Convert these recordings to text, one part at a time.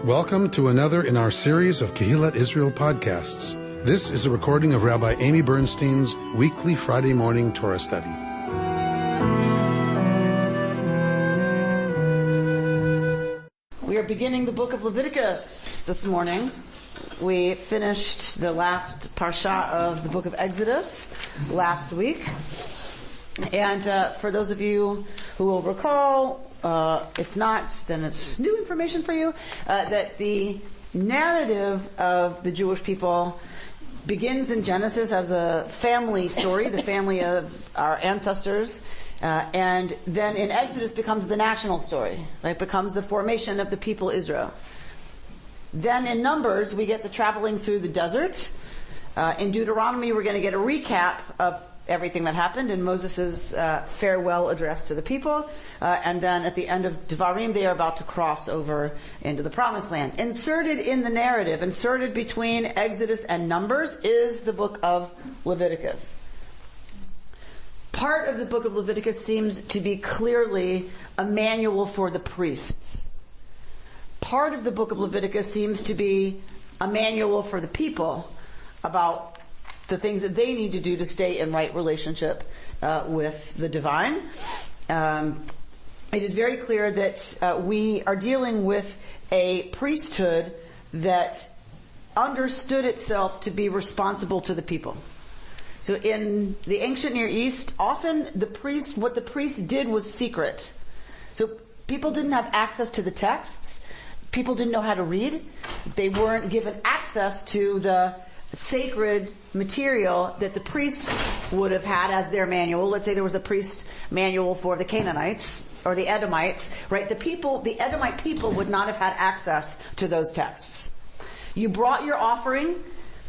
Welcome to another in our series of Kehillat Israel podcasts. This is a recording of Rabbi Amy Bernstein's weekly Friday morning Torah study. We are beginning the book of Leviticus this morning. We finished the last parsha of the book of Exodus last week. And for those of you who will recall, if not, then it's new information for you, that the narrative of the Jewish people begins in Genesis as a family story, the family of our ancestors, and then in Exodus becomes the national story. It becomes the formation of the people Israel. Then in Numbers, we get the traveling through the desert. In Deuteronomy, we're going to get a recap of everything that happened in Moses' farewell address to the people. And then at the end of Devarim, they are about to cross over into the Promised Land. Inserted in the narrative, inserted between Exodus and Numbers, is the book of Leviticus. Part of the book of Leviticus seems to be clearly a manual for the priests. Part of the book of Leviticus seems to be a manual for the people about the things that they need to do to stay in right relationship with the divine. It is very clear that we are dealing with a priesthood that understood itself to be responsible to the people. So in the ancient Near East, often what the priest did was secret. So people didn't have access to the texts. People didn't know how to read. They weren't given access to the sacred material that the priests would have had as their manual. Let's say there was a priest's manual for the Canaanites or the Edomites, right? The Edomite people would not have had access to those texts. You brought your offering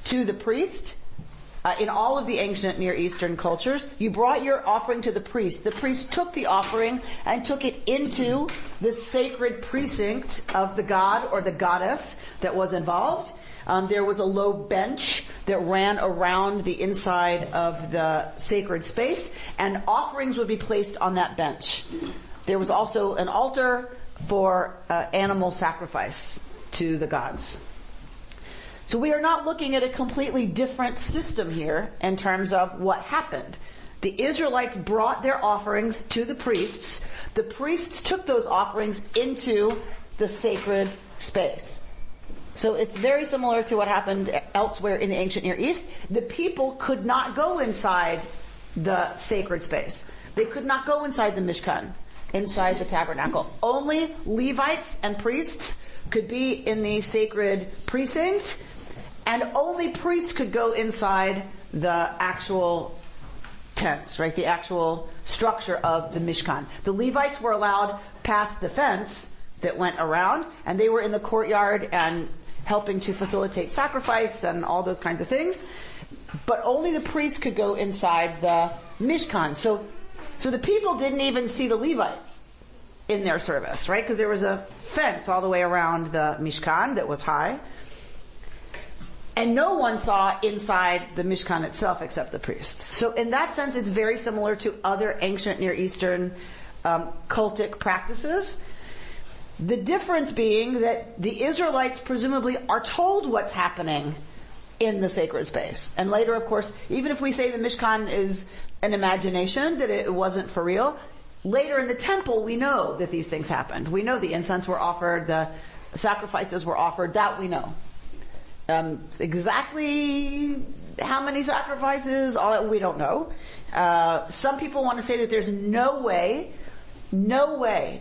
to the priest. In all of the ancient Near Eastern cultures, you brought your offering to the priest. The priest took the offering and took it into the sacred precinct of the god or the goddess that was involved. There was a low bench that ran around the inside of the sacred space, and offerings would be placed on that bench. There was also an altar for animal sacrifice to the gods. So we are not looking at a completely different system here in terms of what happened. The Israelites brought their offerings to the priests. The priests took those offerings into the sacred space. So it's very similar to what happened elsewhere in the ancient Near East. The people could not go inside the sacred space. They could not go inside the Mishkan, inside the tabernacle. Only Levites and priests could be in the sacred precinct, and only priests could go inside the actual tents, right? The actual structure of the Mishkan. The Levites were allowed past the fence that went around, and they were in the courtyard and helping to facilitate sacrifice and all those kinds of things. But only the priests could go inside the Mishkan. So the people didn't even see the Levites in their service, right? Because there was a fence all the way around the Mishkan that was high. And no one saw inside the Mishkan itself except the priests. So in that sense, it's very similar to other ancient Near Eastern cultic practices. The difference being that the Israelites presumably are told what's happening in the sacred space. And later, of course, even if we say the Mishkan is an imagination, that it wasn't for real, later in the temple we know that these things happened. We know the incense were offered, the sacrifices were offered, that we know. Exactly how many sacrifices, all that we don't know. Some people want to say that there's no way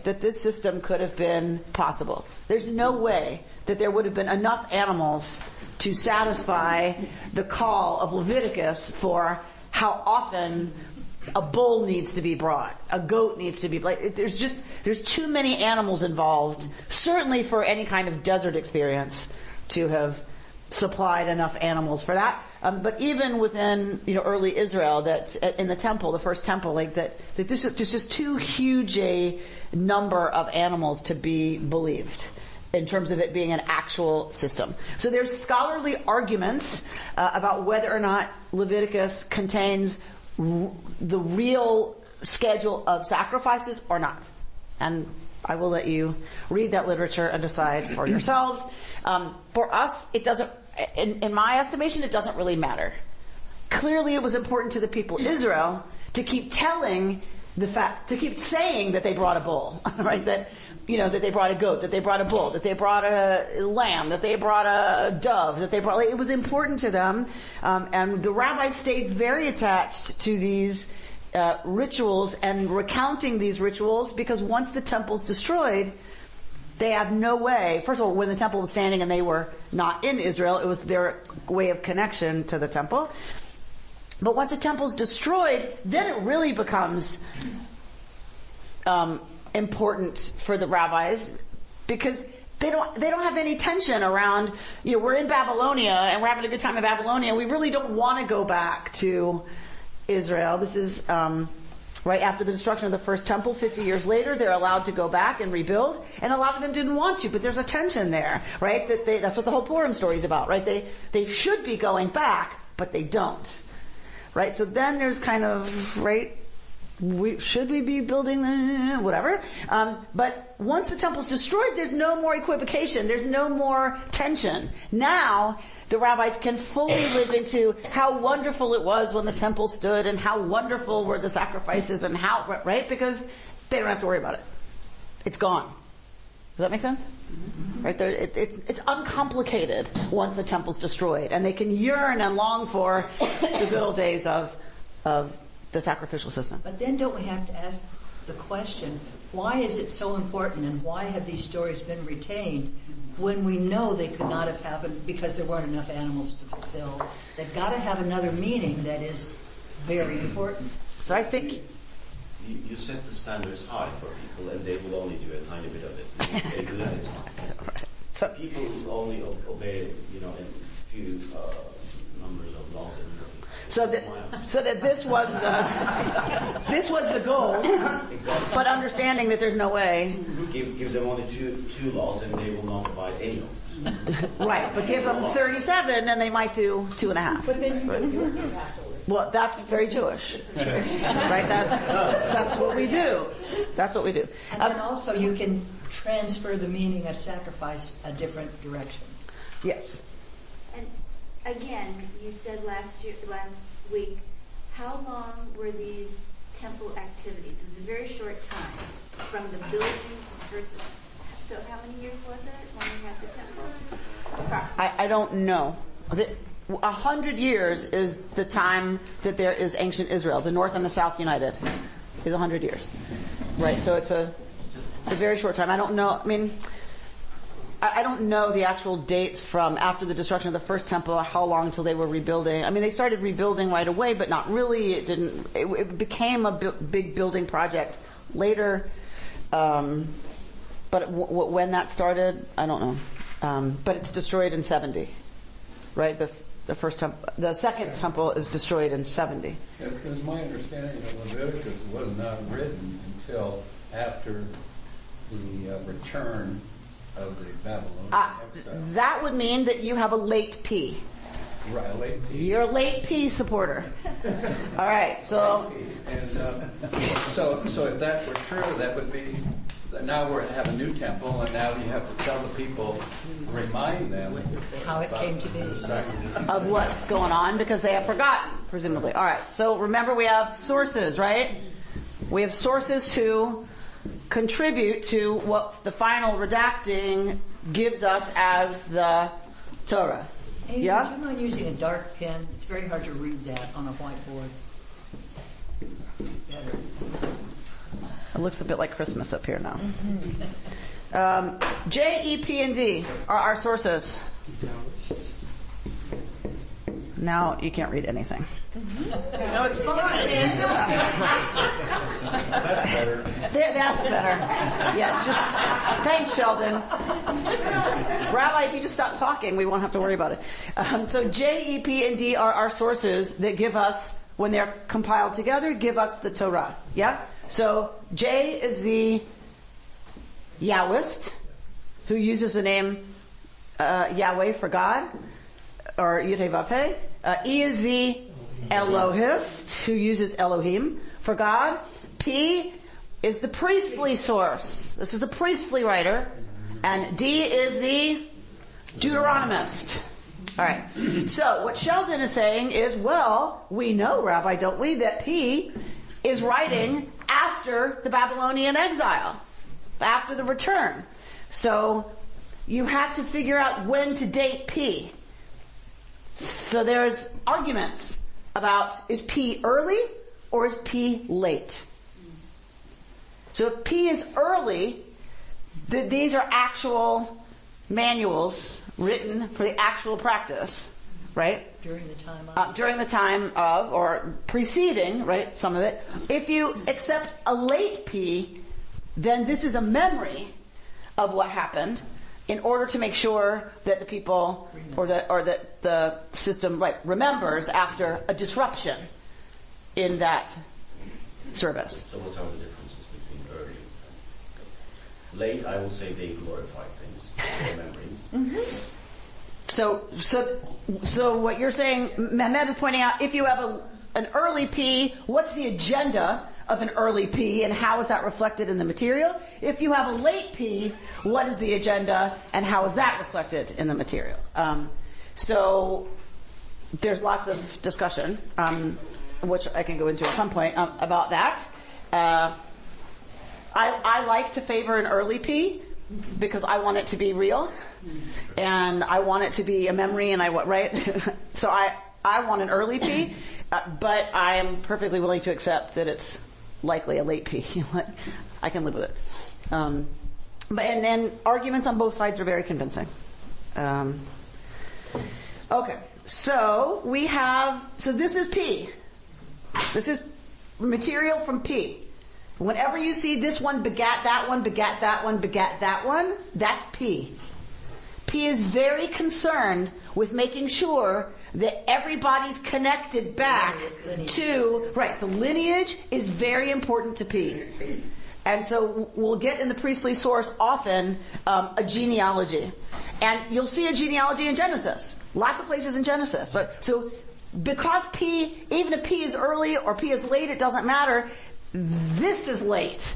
that this system could have been possible. There's no way that there would have been enough animals to satisfy the call of Leviticus for how often a bull needs to be brought, a goat needs to be, there's too many animals involved, certainly for any kind of desert experience, to have supplied enough animals for that. But even within, early Israel, that in the temple, the first temple, that this is just too huge a number of animals to be believed in terms of it being an actual system. So there's scholarly arguments about whether or not Leviticus contains the real schedule of sacrifices or not. And I will let you read that literature and decide for yourselves. For us, it doesn't, in my estimation, it doesn't really matter. Clearly it was important to the people of Israel to keep telling to keep saying that they brought a bull, right? That, that they brought a goat, that they brought a bull, that they brought a lamb, that they brought a dove, it was important to them. And the rabbis stayed very attached to these rituals and recounting these rituals, because once the temple's destroyed, they had no way. First of all, when the temple was standing and they were not in Israel, it was their way of connection to the temple. But once the temple's destroyed, then it really becomes important for the rabbis, because they don't have any tension around, we're in Babylonia and we're having a good time in Babylonia. We really don't want to go back to Israel. This is right after the destruction of the first temple. 50 years later, they're allowed to go back and rebuild, and a lot of them didn't want to, but there's a tension there, right? That's what the whole Purim story is about, right? They should be going back, but they don't. Right, so then there's kind of, right, should we be building whatever? But once the temple's destroyed, there's no more equivocation. There's no more tension. Now, the rabbis can fully live into how wonderful it was when the temple stood, and how wonderful were the sacrifices, and how, right? Because they don't have to worry about it. It's gone. Does that make sense? Right there, it's uncomplicated once the temple's destroyed, and they can yearn and long for the good old days of the sacrificial system. But then don't we have to ask the question, why is it so important, and why have these stories been retained when we know they could not have happened because there weren't enough animals to fulfill? They've got to have another meaning that is very important. So I think you set the standards high for people, and they will only do a tiny bit of it. They do that, it's fine. So people will only obey, a few numbers of laws. So that this was the goal, Exactly. but understanding that there's no way. Give them only two laws, and they will not abide any of them. Right, but give them 37, and they might do 2.5. But then you have to. Well, that's very Jewish, right? That's what we do. That's what we do. And then also you can transfer the meaning of sacrifice a different direction. Yes. And again, you said last week, how long were these temple activities? It was a very short time, from the building to the first. So how many years was it when we had the temple? Approximately. I don't know. 100 years is the time that there is ancient Israel. The North and the South united is 100 years, right? So it's a very short time. I don't know. I mean, I don't know the actual dates from after the destruction of the first temple, how long until they were rebuilding. I mean, they started rebuilding right away, but not really. It became a big building project later. But when that started, I don't know. But it's destroyed in 70, right? The first temple, the second temple is destroyed in 70. Yeah, because my understanding of Leviticus was not written until after the return of the Babylonian exile. That would mean that you have a late P. Right, a late P. You're a late P supporter. All right, so. And so if that were true, that would be. Now we have a new temple, and now you have to tell the people, remind them How it came to be. Of what's going on, because they have forgotten, presumably. All right, so remember we have sources, right? We have sources to contribute to what the final redacting gives us as the Torah. Hey, Yeah? would you mind using a dark pen? It's very hard to read that on a whiteboard. Better. It looks a bit like Christmas up here now. J, E, P, and D are our sources. Now you can't read anything. No, it's fine. That's better. That's better. Yeah, thanks, Sheldon. Rabbi, if you just stop talking, we won't have to worry about it. So J, E, P, and D are our sources that give us, when they're compiled together, give us the Torah. Yeah? So J is the Yahwist, who uses the name Yahweh for God, or Yud-Heh-Vav-Heh. E is the Elohist, who uses Elohim for God. P is the priestly source. This is the priestly writer. And D is the Deuteronomist. All right. So what Sheldon is saying is, well, we know, Rabbi, don't we, that P is writing after the Babylonian exile, after the return. So you have to figure out when to date P. So there's arguments about, is P early or is P late? So if P is early, these are actual manuals written for the actual practice, right? During the time of, or preceding, right, some of it. If you accept a late P, then this is a memory of what happened in order to make sure that the people, or that the system, right, remembers after a disruption in that service. So what are the differences between early and late? I will say they glorify things, their memories. So what you're saying, Mehmet is pointing out, if you have an early P, what's the agenda of an early P and how is that reflected in the material? If you have a late P, what is the agenda and how is that reflected in the material? So there's lots of discussion, which I can go into at some point, about that. I like to favor an early P because I want it to be real and I want it to be a memory, and so I want an early P, but I am perfectly willing to accept that it's likely a late P. I can live with it. And then arguments on both sides are very convincing. Okay, so this is P. This is material from P. Whenever you see this one begat that one, begat that one, begat that one, that's P. P is very concerned with making sure that everybody's connected back to, right, so lineage is very important to P. And so we'll get in the priestly source often a genealogy. And you'll see a genealogy in Genesis. Lots of places in Genesis. But, so because P, even if P is early or P is late, it doesn't matter. This is late.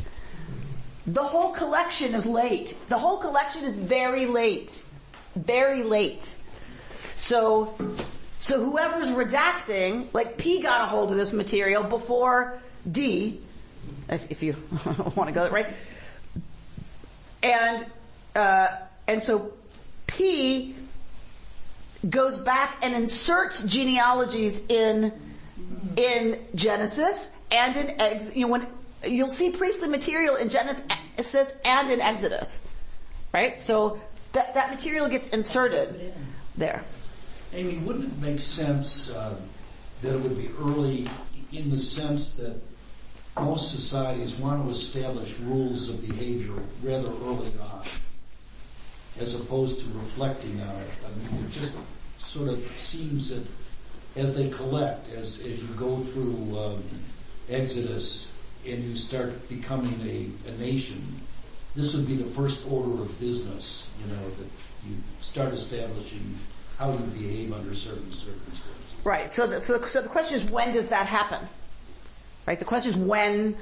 The whole collection is late. The whole collection is very late. Very late. So whoever's redacting, like P got a hold of this material before D, if you want to go right, and so P goes back and inserts genealogies in Genesis and in when you'll see priestly material in Genesis and in Exodus, right? So that material gets inserted there. Amy, wouldn't it make sense that it would be early in the sense that most societies want to establish rules of behavior rather early on, as opposed to reflecting on it? I mean, it just sort of seems that as they collect, as you go through Exodus and you start becoming a nation, this would be the first order of business, that you start establishing how you behave under certain circumstances. Right. So the question is, when does that happen? Right. The question is when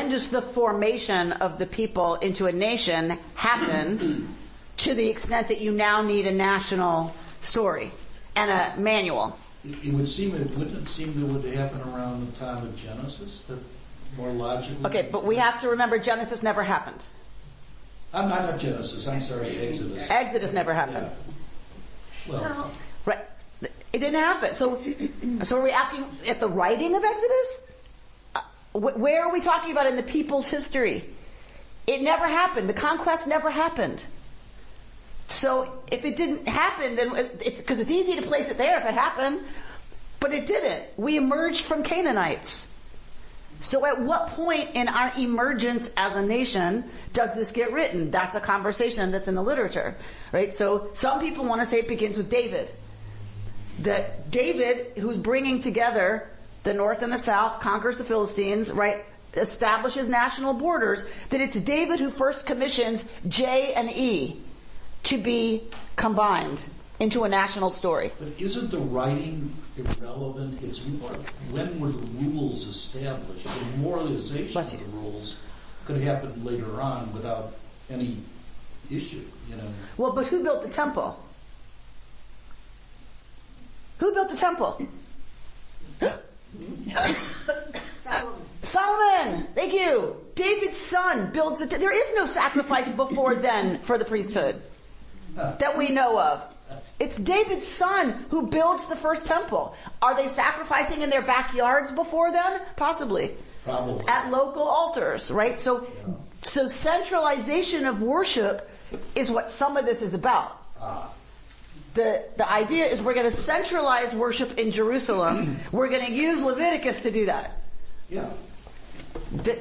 does the formation of the people into a nation happen to the extent that you now need a national story and a manual? Wouldn't it seem that it would happen around the time of Genesis? That more logically. Okay, but we have to remember Genesis never happened. I'm not Genesis. I'm sorry, Exodus. Exodus never happened. Yeah. Well, right. It didn't happen. So are we asking at the writing of Exodus? Where are we talking about in the people's history? It never happened. The conquest never happened. So if it didn't happen, then it's because it's easy to place it there if it happened, but it didn't. We emerged from Canaanites. So at what point in our emergence as a nation does this get written? That's a conversation that's in the literature, right? So some people want to say it begins with David. That David, who's bringing together the north and the south, conquers the Philistines, right? Establishes national borders, that it's David who first commissions J and E to be combined into a national story. But isn't the writing irrelevant? It's more, when were the rules established? The memorialization Bless of you. the rules could happen later on without any issue, you know. Well, but who built the temple? Who built the temple? Solomon! Thank you! David's son builds the there is no sacrifice before then for the priesthood that we know of. It's David's son who builds the first temple. Are they sacrificing in their backyards before then? Possibly. Probably. At local altars, right? So centralization of worship is what some of this is about. The idea is we're going to centralize worship in Jerusalem. We're going to use Leviticus to do that. Yeah.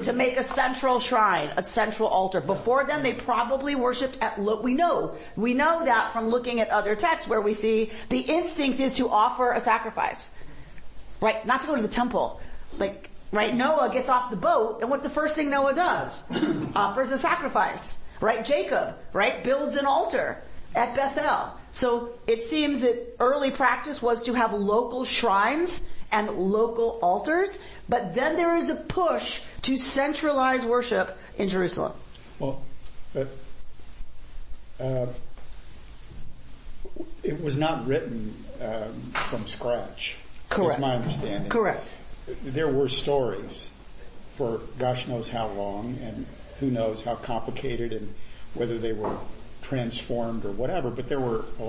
To make a central shrine, a central altar. Before then, they probably worshipped at we know that from looking at other texts where we see the instinct is to offer a sacrifice, right? Not to go to the temple, like right. Noah gets off the boat, and what's the first thing Noah does? Offers a sacrifice, right? Jacob, right, builds an altar at Bethel. So it seems that early practice was to have local shrines and local altars, but then there is a push to centralize worship in Jerusalem. Well, it was not written from scratch. Correct. Is my understanding. Correct. There were stories for gosh knows how long, and who knows how complicated, and whether they were transformed or whatever. But there was a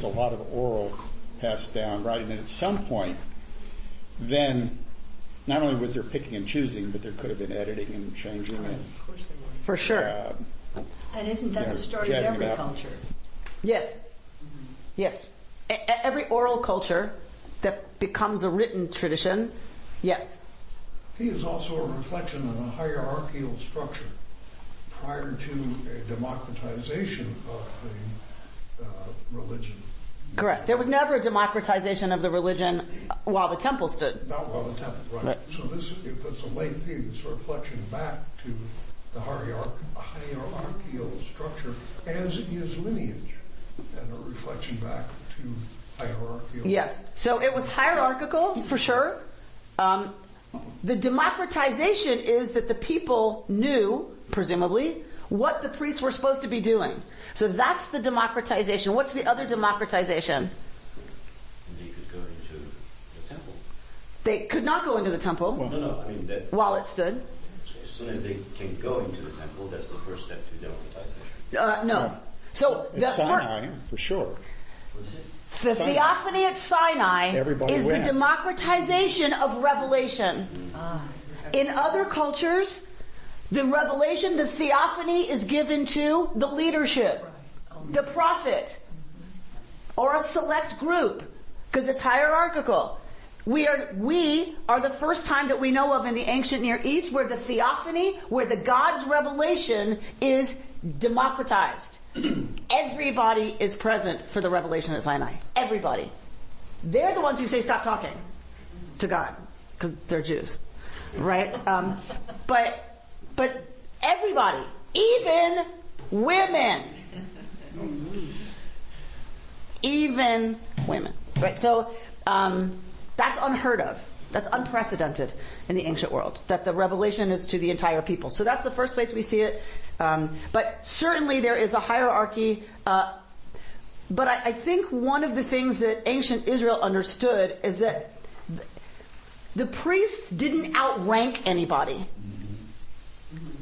lot of oral passed down, right? And at some point, then not only was there picking and choosing, but there could have been editing and changing. And, Of course they were. For sure. And isn't that the story of every culture? Yes. Yes. Every oral culture that becomes a written tradition, yes. He is also a reflection of a hierarchical structure prior to a democratization of the religion. Correct. There was never a democratization of the religion while the temple stood. Not while the temple, right. So this, if it's a late view, it's a reflection back to the hierarchical structure, as is lineage, and a reflection back to hierarchical. Yes. So it was hierarchical, for sure. The democratization is that the people knew, presumably, what the priests were supposed to be doing. So that's the democratization. What's the other democratization? They could go into the temple. They could not go into the temple No, I mean that. while it stood. As soon as they can go into the temple, that's the first step to democratization. No. So at Sinai, for sure. What is it? the Sinai. theophany at Sinai Everybody is went. the democratization of revelation. In other cultures, the revelation, the theophany is given to the leadership, the prophet, or a select group, because it's hierarchical. We are the first time that we know of in the ancient Near East where the theophany, where the God's revelation is democratized. Everybody is present for the revelation at Sinai. Everybody. They're the ones who say stop talking to God, because they're Jews. Right? But everybody, even women. Even women. Right? So, that's unheard of. That's unprecedented in the ancient world, that the revelation is to the entire people. So that's the first place we see it. But certainly there is a hierarchy. But I think one of the things that ancient Israel understood is that the priests didn't outrank anybody.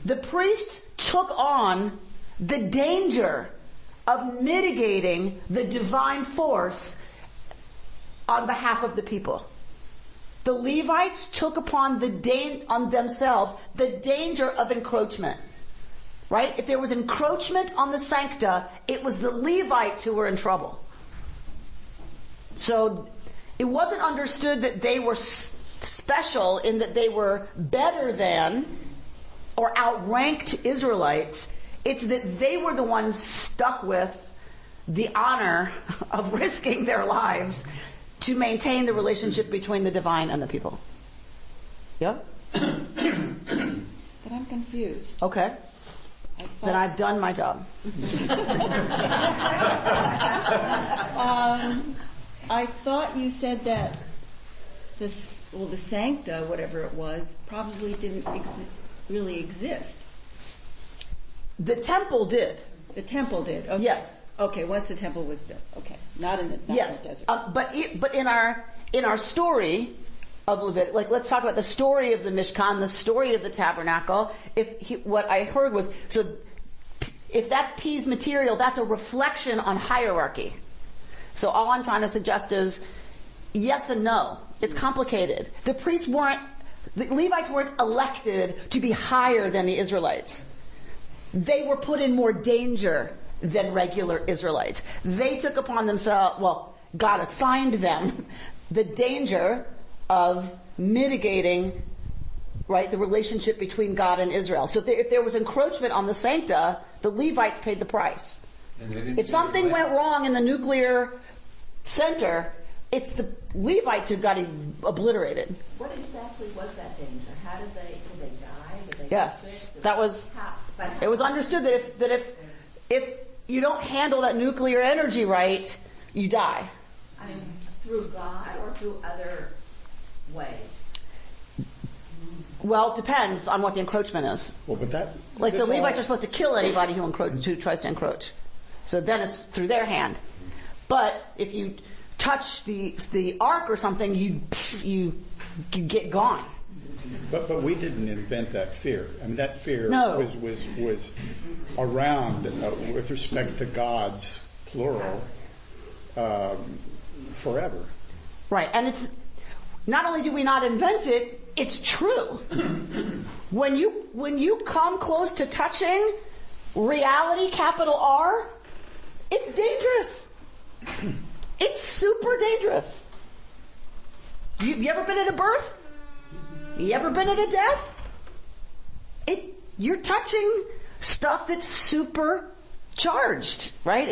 The priests took on the danger of mitigating the divine force on behalf of the people. The Levites took upon on themselves the danger of encroachment. Right? If there was encroachment on the sancta, it was the Levites who were in trouble. So it wasn't understood that they were special in that they were better than or outranked Israelites. It's that they were the ones stuck with the honor of risking their lives to maintain the relationship between the divine and the people. Yeah? But I'm confused. Okay. then I've done my job. I thought you said that the sancta, whatever it was, probably didn't really exist. The temple did. The temple did. Okay. Yes. Okay. Once the temple was built. Okay. Not in the desert. But in our story of Leviticus, like let's talk about the story of the Mishkan, the story of the tabernacle. What I heard was, so if that's P's material, that's a reflection on hierarchy. So all I'm trying to suggest is yes and no. It's complicated. The Levites weren't elected to be higher than the Israelites. They were put in more danger than regular Israelites. They took upon themselves, God assigned them the danger of mitigating, right, the relationship between God and Israel. So if there was encroachment on the sancta, the Levites paid the price. If something went wrong in the nuclear center, it's the Levites who got obliterated. What exactly was that danger? How did they die? Did they Yes, get sick? that was. It was understood that if you don't handle that nuclear energy right, you die. I mean, through God or through other ways? Well, it depends on what the encroachment is. Well, but the Levites are supposed to kill anybody who tries to encroach. So then it's through their hand. But if you touch the ark or something, you get gone. But we didn't invent that fear. I mean, that fear was around with respect to gods, plural, forever. Right, and it's not only do we not invent it, it's true. When you come close to touching reality, capital R, it's dangerous. It's super dangerous. You ever been at a birth? You ever been at a death? You're touching stuff that's super charged, right?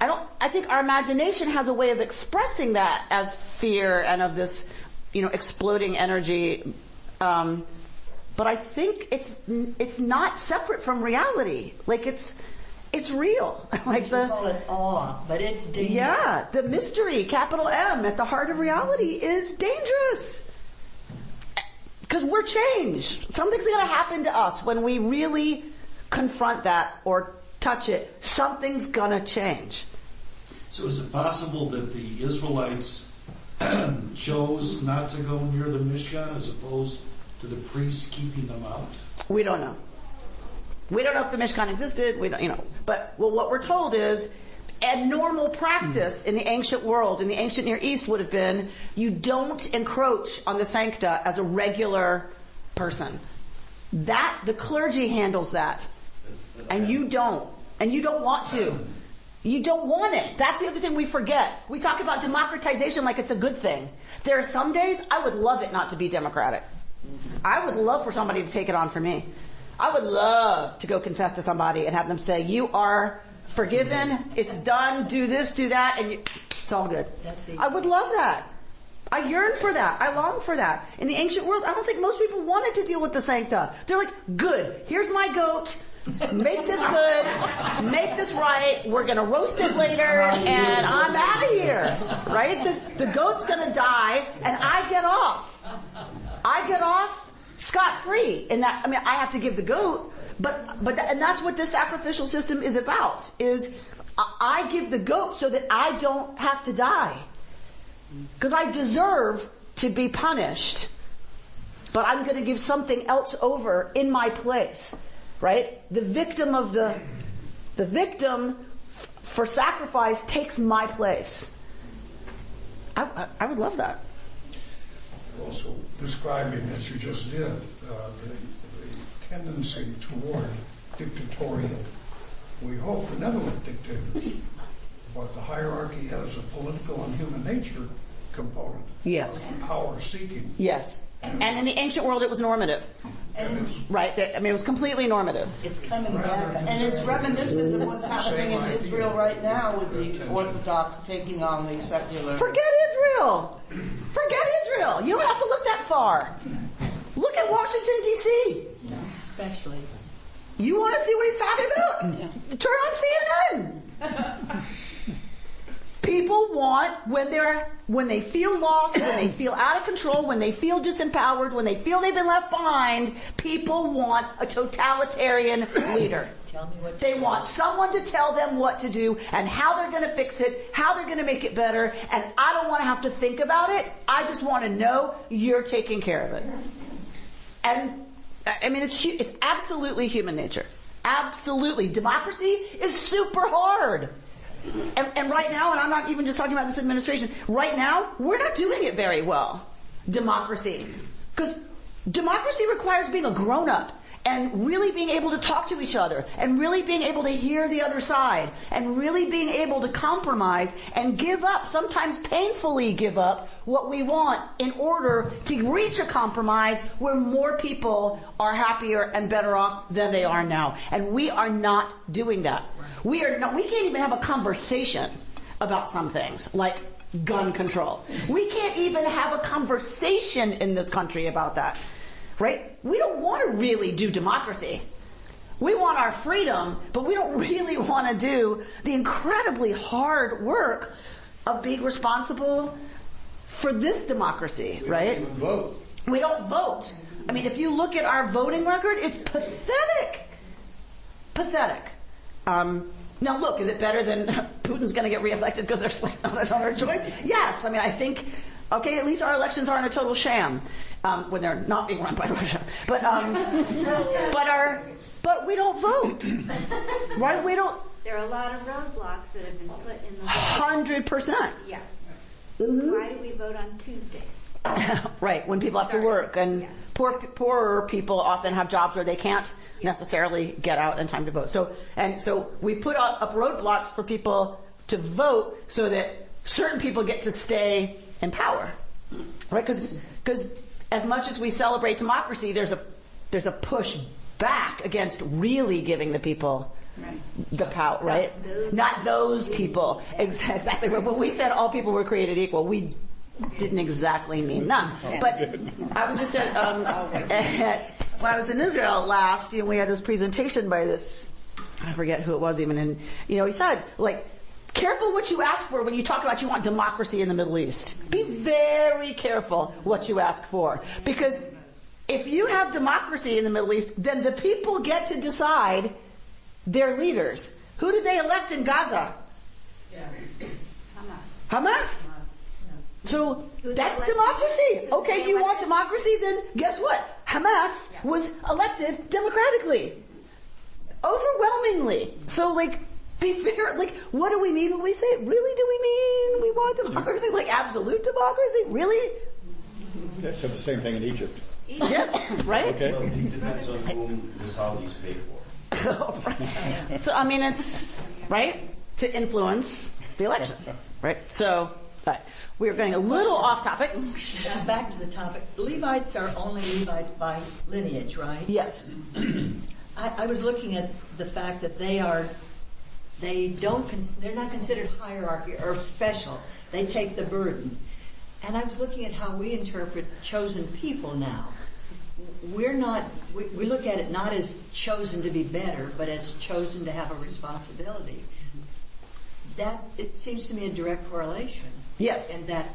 I think our imagination has a way of expressing that as fear and of this, exploding energy. But I think it's not separate from reality. Like it's real. Like you call it awe, but it's dangerous. Yeah, the mystery, capital M, at the heart of reality is dangerous. Because we're changed. Something's going to happen to us when we really confront that or touch it. Something's going to change. So is it possible that the Israelites chose not to go near the Mishkan as opposed to the priests keeping them out? We don't know. We don't know if the Mishkan existed. We don't, But what we're told is, a normal practice in the ancient world, in the ancient Near East, would have been you don't encroach on the sancta as a regular person. The clergy handles that, and you don't want to. You don't want it. That's the other thing we forget. We talk about democratization like it's a good thing. There are some days I would love it not to be democratic. I would love for somebody to take it on for me. I would love to go confess to somebody and have them say, "You are forgiven, it's done, do this, do that," and it's all good. I would love that. I yearn for that. I long for that. In the ancient world, I don't think most people wanted to deal with the sancta. They're like, good, here's my goat, make this good, make this right, we're going to roast it later, and I'm out of here. Right? The goat's going to die, and I get off. Scot-free. And that, I have to give the goat, and that's what this sacrificial system is about, is I give the goat so that I don't have to die. Because I deserve to be punished. But I'm going to give something else over in my place. Right? The victim for sacrifice takes my place. I would love that. Also describing, as you just did, the tendency toward dictatorial, we hope benevolent dictators, but the hierarchy has a political and human nature component. Yes. Power seeking. Yes. And in the ancient world it was normative. Right? It was completely normative. It's coming back. And it's reminiscent of what's happening in Israel right now with the Orthodox taking on the secular. Forget Israel! You don't have to look that far. Look at Washington, D.C. Especially. You want to see what he's talking about? Turn on CNN. People want, when they feel lost, when they feel out of control, when they feel disempowered, when they feel they've been left behind, people want a totalitarian leader. Tell me what They want someone to tell them what to do and how they're going to fix it, how they're going to make it better, and I don't want to have to think about it. I just want to know you're taking care of it. And, I mean, it's absolutely human nature. Absolutely. Democracy is super hard. And right now, and I'm not even just talking about this administration, right now, we're not doing it very well. Democracy. Because democracy requires being a grown-up and really being able to talk to each other and really being able to hear the other side and really being able to compromise and give up, sometimes painfully give up, what we want in order to reach a compromise where more people are happier and better off than they are now. And we are not doing that. We can't even have a conversation about some things, like gun control. We can't even have a conversation in this country about that. Right? We don't want to really do democracy. We want our freedom, but we don't really want to do the incredibly hard work of being responsible for this democracy, right? We don't even vote. We don't vote. I mean, if you look at our voting record, it's pathetic. Pathetic. Now look, is it better than Putin's going to get reelected because there's like not another choice? Yes. I mean, I think, okay, at least our elections aren't a total sham, when they're not being run by Russia. But we don't vote. Right? We don't. There are a lot of roadblocks that have been put in the way. 100%. Yeah. Mm-hmm. Why do we vote on Tuesdays? Right, when people have to work, and poorer people often have jobs where they can't necessarily get out in time to vote. So we put up roadblocks for people to vote so that certain people get to stay in power, right? Because as much as we celebrate democracy, there's a push back against really giving the people the power, right? Not those people. Exactly. When we said all people were created equal, we didn't exactly mean that. But I was just when I was in Israel last, we had this presentation by this, I forget who it was even, and he said, like, careful what you ask for when you talk about you want democracy in the Middle East. Be very careful what you ask for, because if you have democracy in the Middle East, then the people get to decide their leaders. Who did they elect in Gaza? Hamas. So that's democracy. Okay, you want democracy? Then guess what? Hamas was elected democratically, overwhelmingly. So, be fair. What do we mean when we say it? Really, do we mean we want democracy? Absolute democracy? Really? They said the same thing in Egypt. Yes, right? Okay. Well, it depends on whom the Saudis pay for. Right. So, I mean, it's, right, to influence the election, right? So, we're getting a little off topic. Back to the topic. Levites are only Levites by lineage, right? Yes. I was looking at the fact that they're not considered hierarchy or special. They take the burden. And I was looking at how we interpret chosen people now. We look at it not as chosen to be better, but as chosen to have a responsibility. That, it seems to me, a direct correlation. Yes. And that.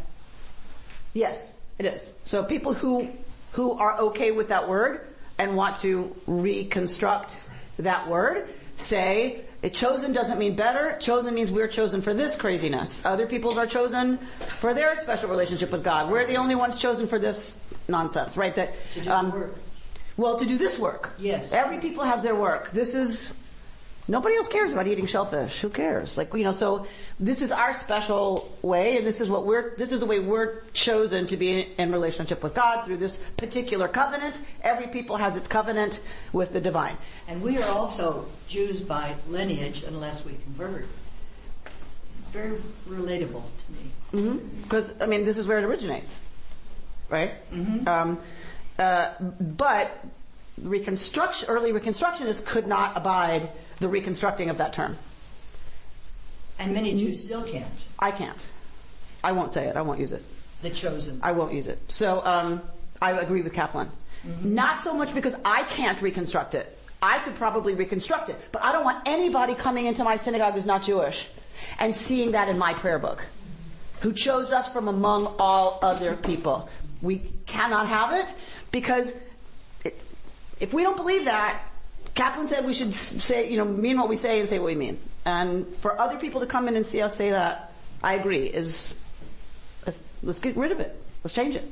Yes, it is. So people who are okay with that word and want to reconstruct that word say, chosen doesn't mean better. Chosen means we're chosen for this craziness. Other peoples are chosen for their special relationship with God. We're the only ones chosen for this nonsense, right? That to do the work. Well, to do this work. Yes. Every people has their work. Nobody else cares about eating shellfish. Who cares? So this is our special way, and this is the way we're chosen to be in relationship with God through this particular covenant. Every people has its covenant with the divine. And we are also Jews by lineage unless we convert. It's very relatable to me. Because, this is where it originates. Right? Mm-hmm. But early Reconstructionists could not abide the reconstructing of that term. And many Jews still can't. I can't. I won't say it. I won't use it. The chosen. I won't use it. So I agree with Kaplan. Mm-hmm. Not so much because I can't reconstruct it. I could probably reconstruct it, but I don't want anybody coming into my synagogue who's not Jewish and seeing that in my prayer book. Who chose us from among all other people. We cannot have it because if we don't believe that, Kaplan said we should say, mean what we say and say what we mean. And for other people to come in and see us say that, I agree, let's get rid of it. Let's change it.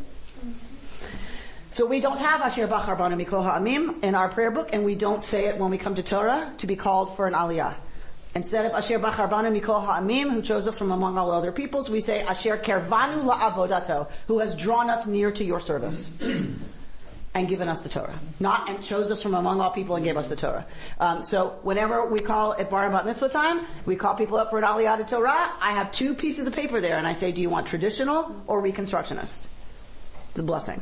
So we don't have Asher Bachar Banu Mikol Ha'amim in our prayer book, and we don't say it when we come to Torah to be called for an aliyah. Instead of Asher Bachar Banu Mikol Ha'amim, who chose us from among all other peoples, we say Asher Kervanu La'avodato, who has drawn us near to your service and given us the Torah. Not and chose us from among all people and gave us the Torah. So whenever we call it Bar Bat Mitzvah time, we call people up for an aliyah to Torah. I have 2 pieces of paper there, and I say, do you want traditional or reconstructionist? The blessing.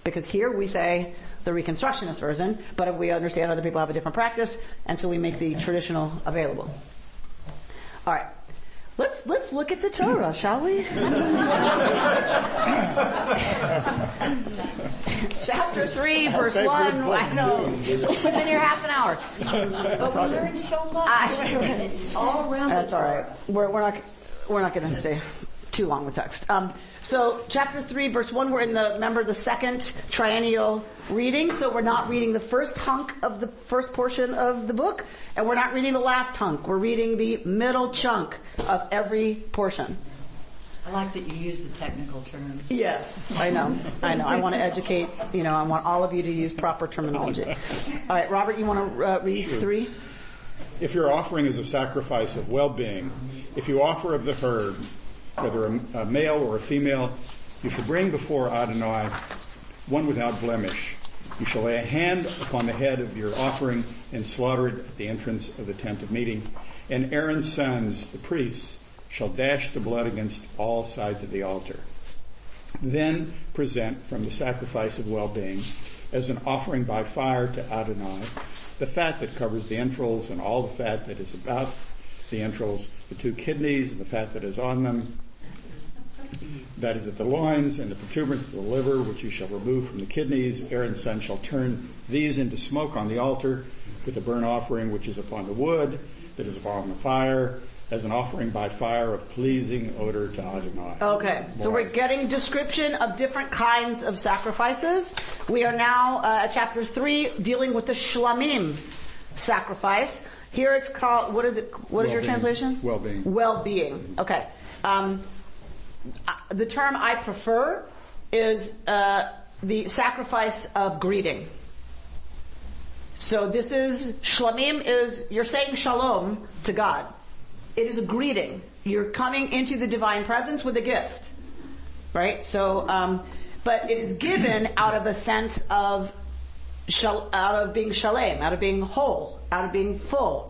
Because here we say the reconstructionist version, but we understand other people have a different practice, and so we make the traditional available. All right. Let's look at the Torah, shall we? Chapter 3, verse 1. I know. We've been here half an hour. But we learned so much. All around. That's all right. We're not going to stay too long with text. So chapter 3, verse 1, we're in the second triennial reading, so we're not reading the first hunk of the first portion of the book, and we're not reading the last hunk. We're reading the middle chunk of every portion. I like that you use the technical terms. Yes, I know. I want to educate, I want all of you to use proper terminology. All right, Robert, you want to read 3? If your offering is a sacrifice of well-being, if you offer of the herd, whether a male or a female, you shall bring before Adonai one without blemish. You shall lay a hand upon the head of your offering and slaughter it at the entrance of the tent of meeting. And Aaron's sons, the priests, shall dash the blood against all sides of the altar. Then present from the sacrifice of well-being as an offering by fire to Adonai the fat that covers the entrails and all the fat that is about the entrails, the 2 kidneys and the fat that is on them, that is at the loins, and the protuberance of the liver, which you shall remove from the kidneys. Aaron's son shall turn these into smoke on the altar with the burnt offering which is upon the wood that is upon the fire, as an offering by fire of pleasing odor to Adonai. Okay, so we're getting description of different kinds of sacrifices. We are now at chapter 3, dealing with the shlamim sacrifice. Here it's called, what is it? What is your translation? Well-being. Well-being. Okay. The term I prefer is the sacrifice of greeting. So this is, shlamim is, you're saying shalom to God. It is a greeting. You're coming into the divine presence with a gift. Right? So, but it is given out of a sense of out of being shalem, out of being whole, out of being full,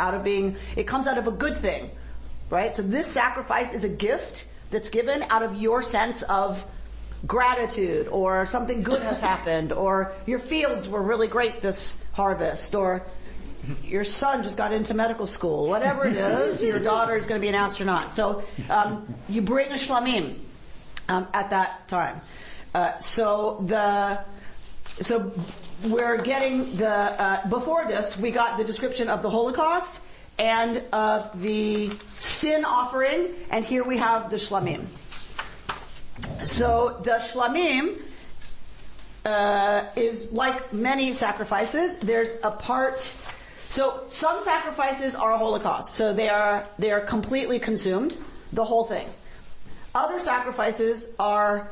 it comes out of a good thing, right? So this sacrifice is a gift that's given out of your sense of gratitude, or something good has happened, or your fields were really great this harvest, or your son just got into medical school, whatever it is, your daughter is going to be an astronaut. So you bring a shlamim at that time. So we're getting before this, we got the description of the Holocaust and of the sin offering, and here we have the shlamim. So the shlamim is like many sacrifices. There's a part, so some sacrifices are a Holocaust, so they are completely consumed, the whole thing. Other sacrifices are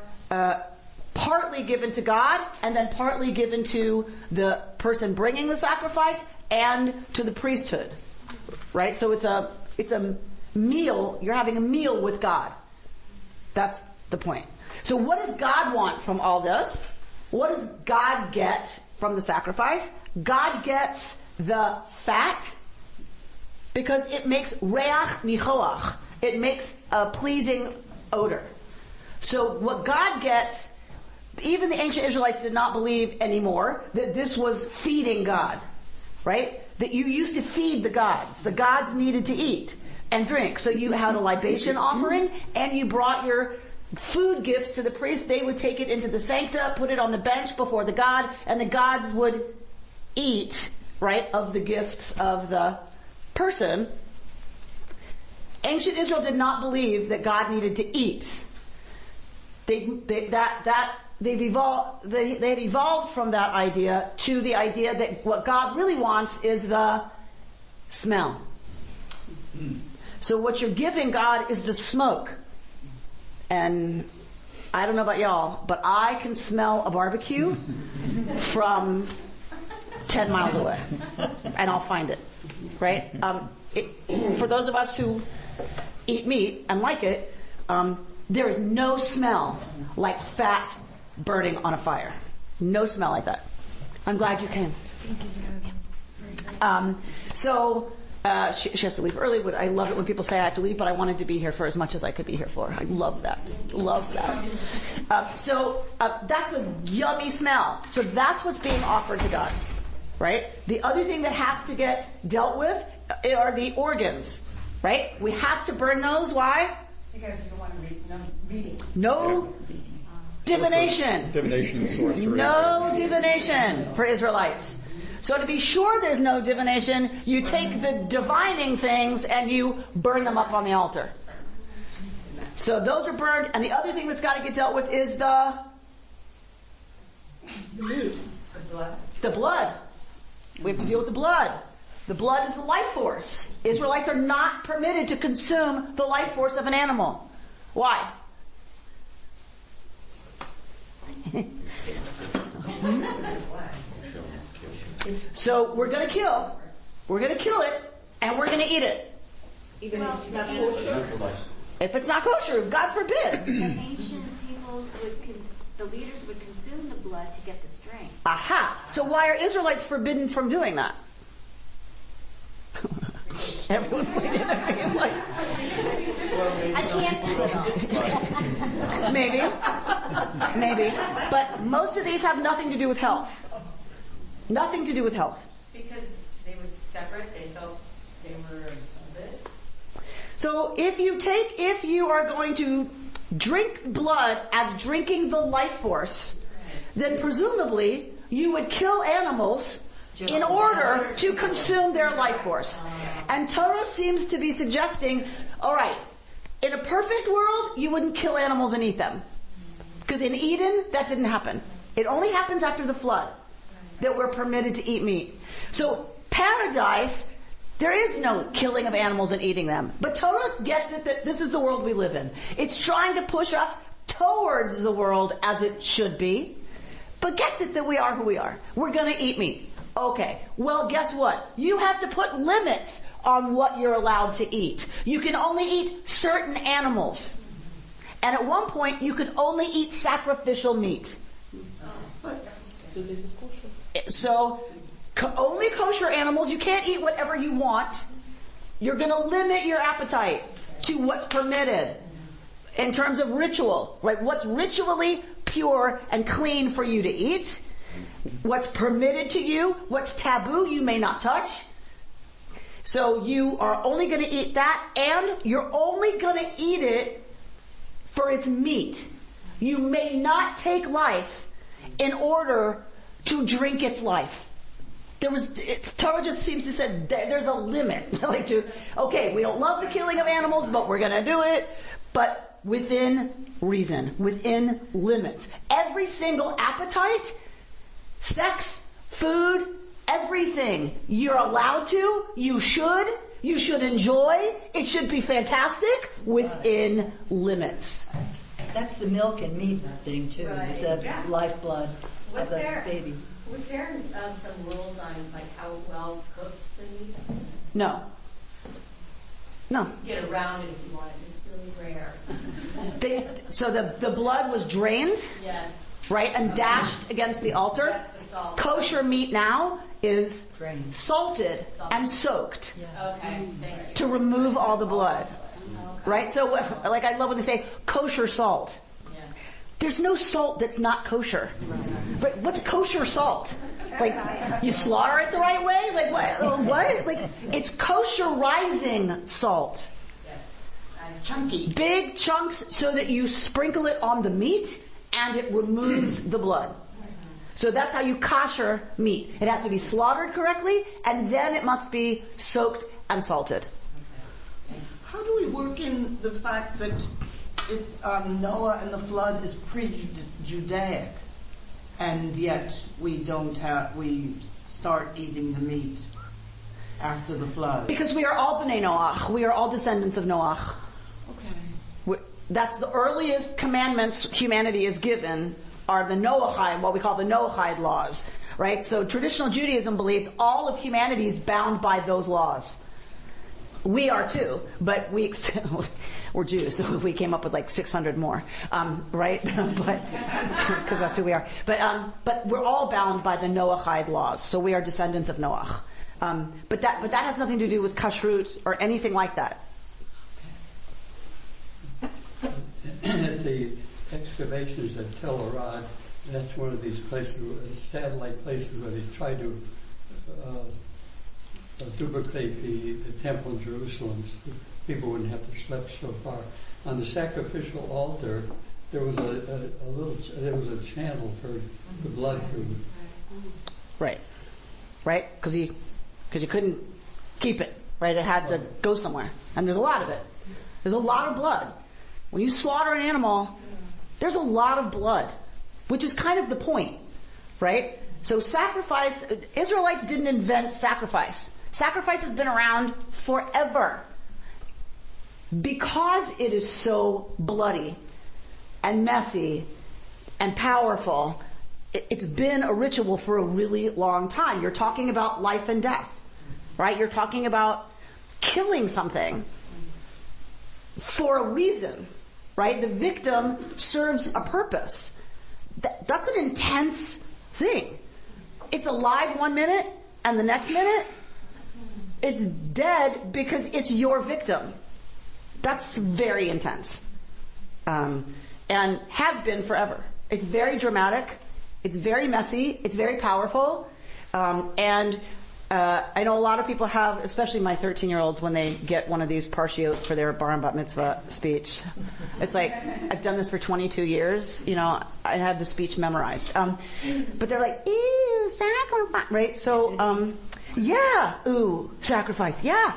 partly given to God, and then partly given to the person bringing the sacrifice and to the priesthood. Right? So it's a meal, you're having a meal with God. That's the point. So what does God want from all this? What does God get from the sacrifice? God gets the fat because it makes reach nichoach. It makes a pleasing odor. So what God gets, even the ancient Israelites did not believe anymore that this was feeding God, right? That you used to feed the gods. The gods needed to eat and drink. So you had a libation offering, and you brought your food gifts to the priest. They would take it into the sancta, put it on the bench before the god, and the gods would eat right, of the gifts of the person, ancient Israel did not believe that God needed to eat. They had evolved from that idea to the idea that what God really wants is the smell. So what you're giving God is the smoke. And I don't know about y'all, but I can smell a barbecue from 10 miles away. And I'll find it. Right? For those of us who eat meat and like it, there is no smell like fat burning on a fire. No smell like that. I'm glad you came. She has to leave early. But I love it when people say I have to leave, but I wanted to be here for as much as I could be here for. I love that. Love that. That's a yummy smell. So that's what's being offered to God. Right? The other thing that has to get dealt with are the organs. Right? We have to burn those. Why? Because you don't want to read no divination. Divination and sorcery. No divination for Israelites. So to be sure there's no divination, you take the divining things and you burn them up on the altar. So those are burned, and the other thing that's got to get dealt with is the blood. We have to deal with the blood. The blood is the life force. Israelites are not permitted to consume the life force of an animal. Why? So we're going to kill. We're going to kill it, and we're going to eat it. Even if it's not kosher? If it's not kosher, God forbid. The ancient peoples the leaders would consume the blood to get the strength. Aha! So why are Israelites forbidden from doing that? Everyone's like, I can't do it. Maybe. But most of these have nothing to do with health. Nothing to do with health. Because they were separate, they felt they were a bit. So if you are going to drink blood as drinking the life force, then presumably you would kill animals in order to consume their life force. And Torah seems to be suggesting, all right, in a perfect world, you wouldn't kill animals and eat them. Because in Eden, that didn't happen. It only happens after the flood that we're permitted to eat meat. So paradise, there is no killing of animals and eating them. But Torah gets it that this is the world we live in. It's trying to push us towards the world as it should be, but gets it that we are who we are. We're going to eat meat. Okay, well, guess what? You have to put limits on what you're allowed to eat. You can only eat certain animals. And at one point, you could only eat sacrificial meat. So, only kosher animals. You can't eat whatever you want. You're going to limit your appetite to what's permitted in terms of ritual, right? What's ritually pure and clean for you to eat. What's permitted to you, what's taboo, you may not touch. So you are only going to eat that, and you're only going to eat it for its meat. You may not take life in order to drink its life. Torah just seems to say there's a limit. Okay, we don't love the killing of animals, but we're going to do it, but within reason, within limits. Every single appetite, sex, food, everything you're allowed to, you should enjoy, it should be fantastic within limits. That's the milk and meat thing too, Right. the lifeblood of the baby. Was there some rules on how well cooked the meat? No. You get around it if you want it. It's really rare. So the blood was drained? Yes. Right, and dashed against the altar. That's the salt. Kosher meat now is Drained. salted and soaked Okay, thank you. to remove all the blood. Right? So, I love when they say kosher salt. Yeah. There's no salt that's not kosher. Right? What's kosher salt? You slaughter it the right way? What? It's kosherizing salt. Yes. Chunky. Big chunks so that you sprinkle it on the meat and it removes the blood. So that's how you kosher meat. It has to be slaughtered correctly, and then it must be soaked and salted. How do we work in the fact that Noah and the flood is pre-Judaic, and yet we start eating the meat after the flood? Because we are all B'nai Noach. We are all descendants of Noach. Okay. That's the earliest commandments humanity is given, are the Noahide, what we call the Noahide laws, right? So traditional Judaism believes all of humanity is bound by those laws. We are too, but we're Jews, so we came up with like 600 more, right? But because that's who we are. But we're all bound by the Noahide laws, so we are descendants of Noach. But that has nothing to do with kashrut or anything like that. At the excavations at Tel Arad, that's one of these places, satellite places where they try to duplicate the temple in Jerusalem, so people wouldn't have to schlep so far. On the sacrificial altar, there was a channel for the blood through. Right, because you couldn't keep it. Right, it had to go somewhere, and there's a lot of it. There's a lot of blood. When you slaughter an animal, there's a lot of blood, which is kind of the point, right? So sacrifice, Israelites didn't invent sacrifice. Sacrifice has been around forever. Because it is so bloody and messy and powerful, it's been a ritual for a really long time. You're talking about life and death, right? You're talking about killing something for a reason, right? The victim serves a purpose. That's an intense thing. It's alive 1 minute, and the next minute, it's dead because it's your victim. That's very intense. And has been forever. It's very dramatic. It's very messy. It's very powerful. And I know a lot of people have, especially my 13-year-olds, when they get one of these parshiot for their bar and bat mitzvah speech. It's like, I've done this for 22 years. I have the speech memorized. But they're like, ew, sacrifice, right? So, yeah, ooh, sacrifice, yeah.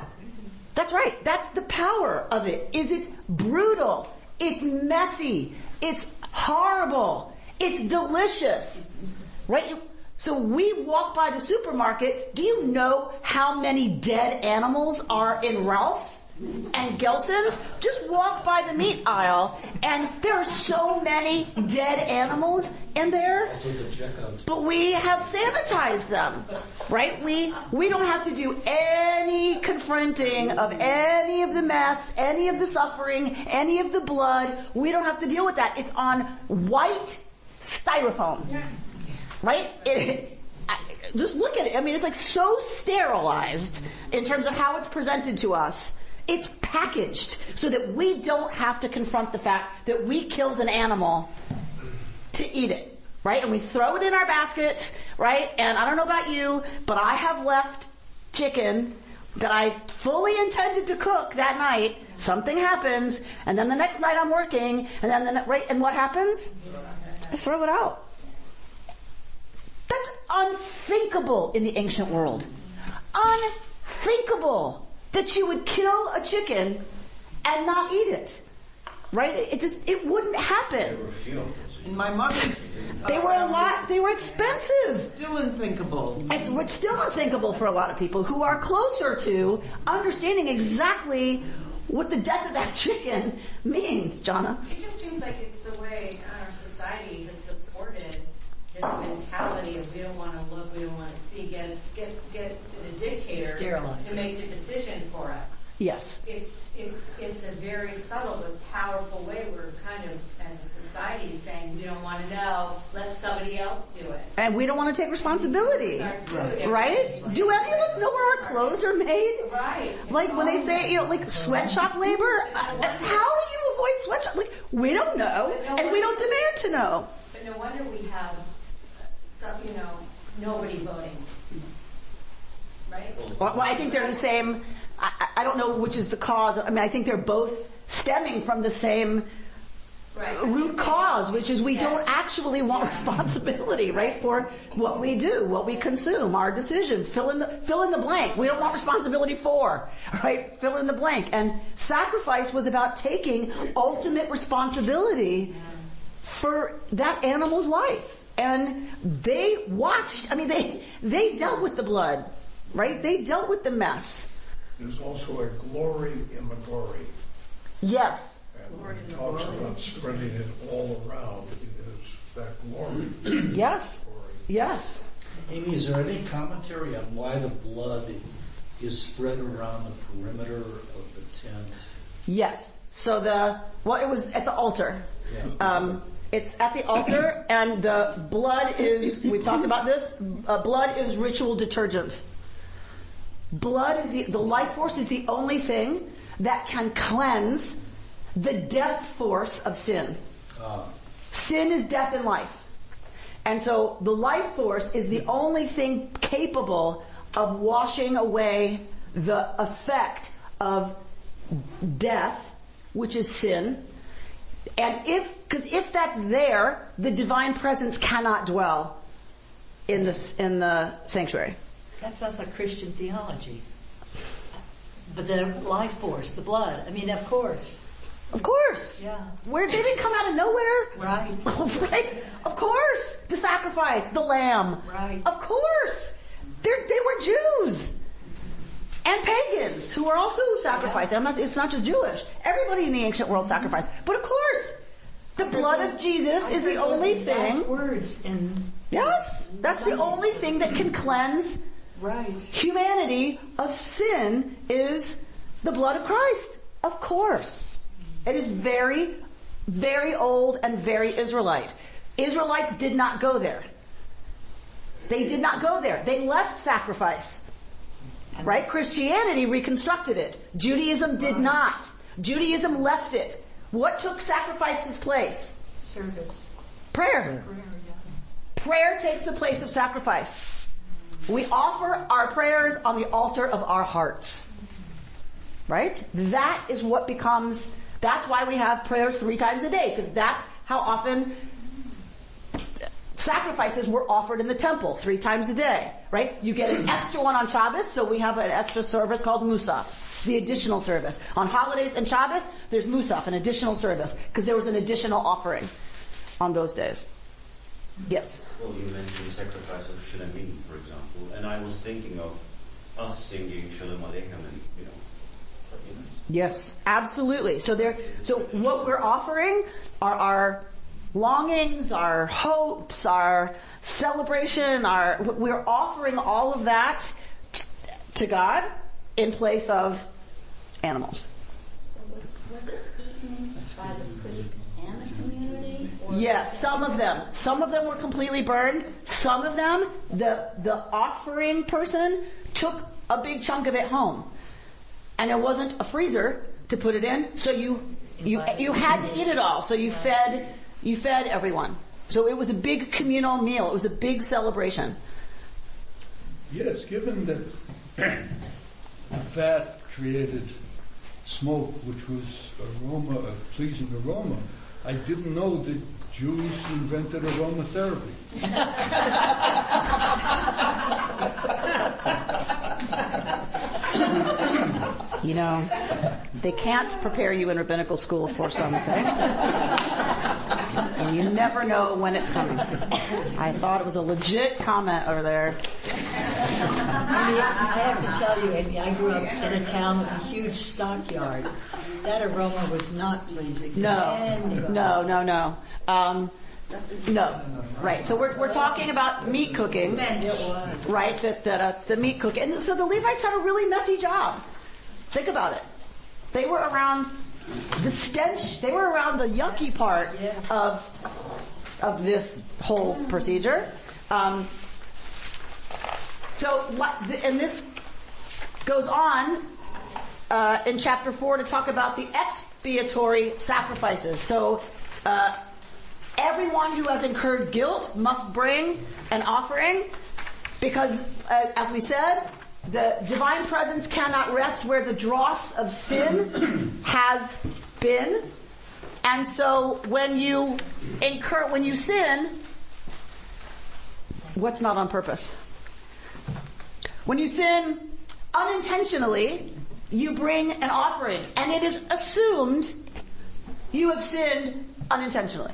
That's right. That's the power of it, is it's brutal. It's messy. It's horrible. It's delicious. Right? So we walk by the supermarket. Do you know how many dead animals are in Ralph's and Gelson's? Just walk by the meat aisle, and there are so many dead animals in there. Also the but we have sanitized them, right? We don't have to do any confronting of any of the mess, any of the suffering, any of the blood. We don't have to deal with that. It's on white styrofoam. Right? Just look at it. I mean, it's like so sterilized in terms of how it's presented to us. It's packaged so that we don't have to confront the fact that we killed an animal to eat it. Right? And we throw it in our baskets, right? And I don't know about you, but I have left chicken that I fully intended to cook that night. Something happens, and then the next night I'm working, and then and what happens? I throw it out. That's unthinkable in the ancient world. Unthinkable that you would kill a chicken and not eat it. Right? It wouldn't happen. In my mother, they were expensive. Still unthinkable. It's still unthinkable for a lot of people who are closer to understanding exactly what the death of that chicken means, Jonna. It just seems like it's the way our society has supported this mentality of we don't want to look, we don't want to see, get the dictator Sterilized. to make the decision for us. Yes. It's a very subtle but powerful way we're kind of, as a society, saying we don't want to know, let somebody else do it. And we don't want to take responsibility. Right? Do any of us know where our clothes are made? Right. Like when they say, like sweatshop labor, how do you avoid sweatshop? Like, we don't know, and we don't demand to know. But no wonder we have nobody voting. Right? Well, I think they're the same. I don't know which is the cause. I mean, I think they're both stemming from the same root cause, which is we don't actually want responsibility, right, for what we do, what we consume, our decisions. Fill in the blank. We don't want responsibility for, right? Fill in the blank. And sacrifice was about taking ultimate responsibility for that animal's life. And they watched. I mean, they dealt with the blood, right? They dealt with the mess. There's also a glory in the glory. Yes. And when he talks about spreading it all around, it is that glory. Yes. Yes. Amy, is there any commentary on why the blood is spread around the perimeter of the tent? Yes. So it was at the altar. Yes. It's at the altar, and the blood is, we've talked about this, blood is ritual detergent. Blood is the life force is the only thing that can cleanse the death force of sin. Sin is death in life. And so the life force is the only thing capable of washing away the effect of death, which is sin. And if that's there, the divine presence cannot dwell in the sanctuary. That sounds like Christian theology. But the life force, the blood. I mean, of course. Of course. Yeah. Where they didn't come out of nowhere. Right. Right. Of course. The sacrifice, the lamb. Right. Of course. They were Jews. And pagans who were also sacrificing. It's not just Jewish. Everybody in the ancient world sacrificed. But of course, the blood of Jesus is the only thing. Yes, that's the only thing that can cleanse humanity of sin is the blood of Christ. Of course. It is very, very old and very Israelite. Israelites did not go there. They did not go there. They left sacrifice. Right? Christianity reconstructed it. Judaism did not. Judaism left it. What took sacrifice's place? Service. Prayer. Prayer takes the place of sacrifice. We offer our prayers on the altar of our hearts. Right? That is what becomes, that's why we have prayers 3 times a day, because that's how often sacrifices were offered in the temple 3 times a day, right? You get an extra one on Shabbos, so we have an extra service called Musaf, the additional service. On holidays and Shabbos, there's Musaf, an additional service, because there was an additional offering on those days. Yes? Well, you mentioned sacrifice of Shulamim, for example, and I was thinking of us singing Shalom Aleichem and, forgiveness. Yes, absolutely. So what we're offering are our longings, our hopes, our celebration, we're offering all of that to God in place of animals. So was this eaten by the priests and the community? Yes, some of them. Some of them were completely burned. Some of them, the offering person took a big chunk of it home. And there wasn't a freezer to put it in, so you had to eat it all. So you fed everyone. So it was a big communal meal. It was a big celebration. Yes, given that the fat created smoke, which was a pleasing aroma, I didn't know that Jews invented aromatherapy. They can't prepare you in rabbinical school for some things. And you never know when it's coming. I thought it was a legit comment over there. I have to tell you, Amy, I grew up in a town with a huge stockyard. That aroma was not pleasing. No. No. Right. So we're talking about meat cooking. It was. Right. The meat cooking. And so the Levites had a really messy job. Think about it. They were around the stench. They were around the yucky part of this whole procedure. And this goes on in chapter 4 to talk about the expiatory sacrifices. So everyone who has incurred guilt must bring an offering, because, as we said, the divine presence cannot rest where the dross of sin has been. And so when you sin, what's not on purpose? When you sin unintentionally, you bring an offering, and it is assumed you have sinned unintentionally.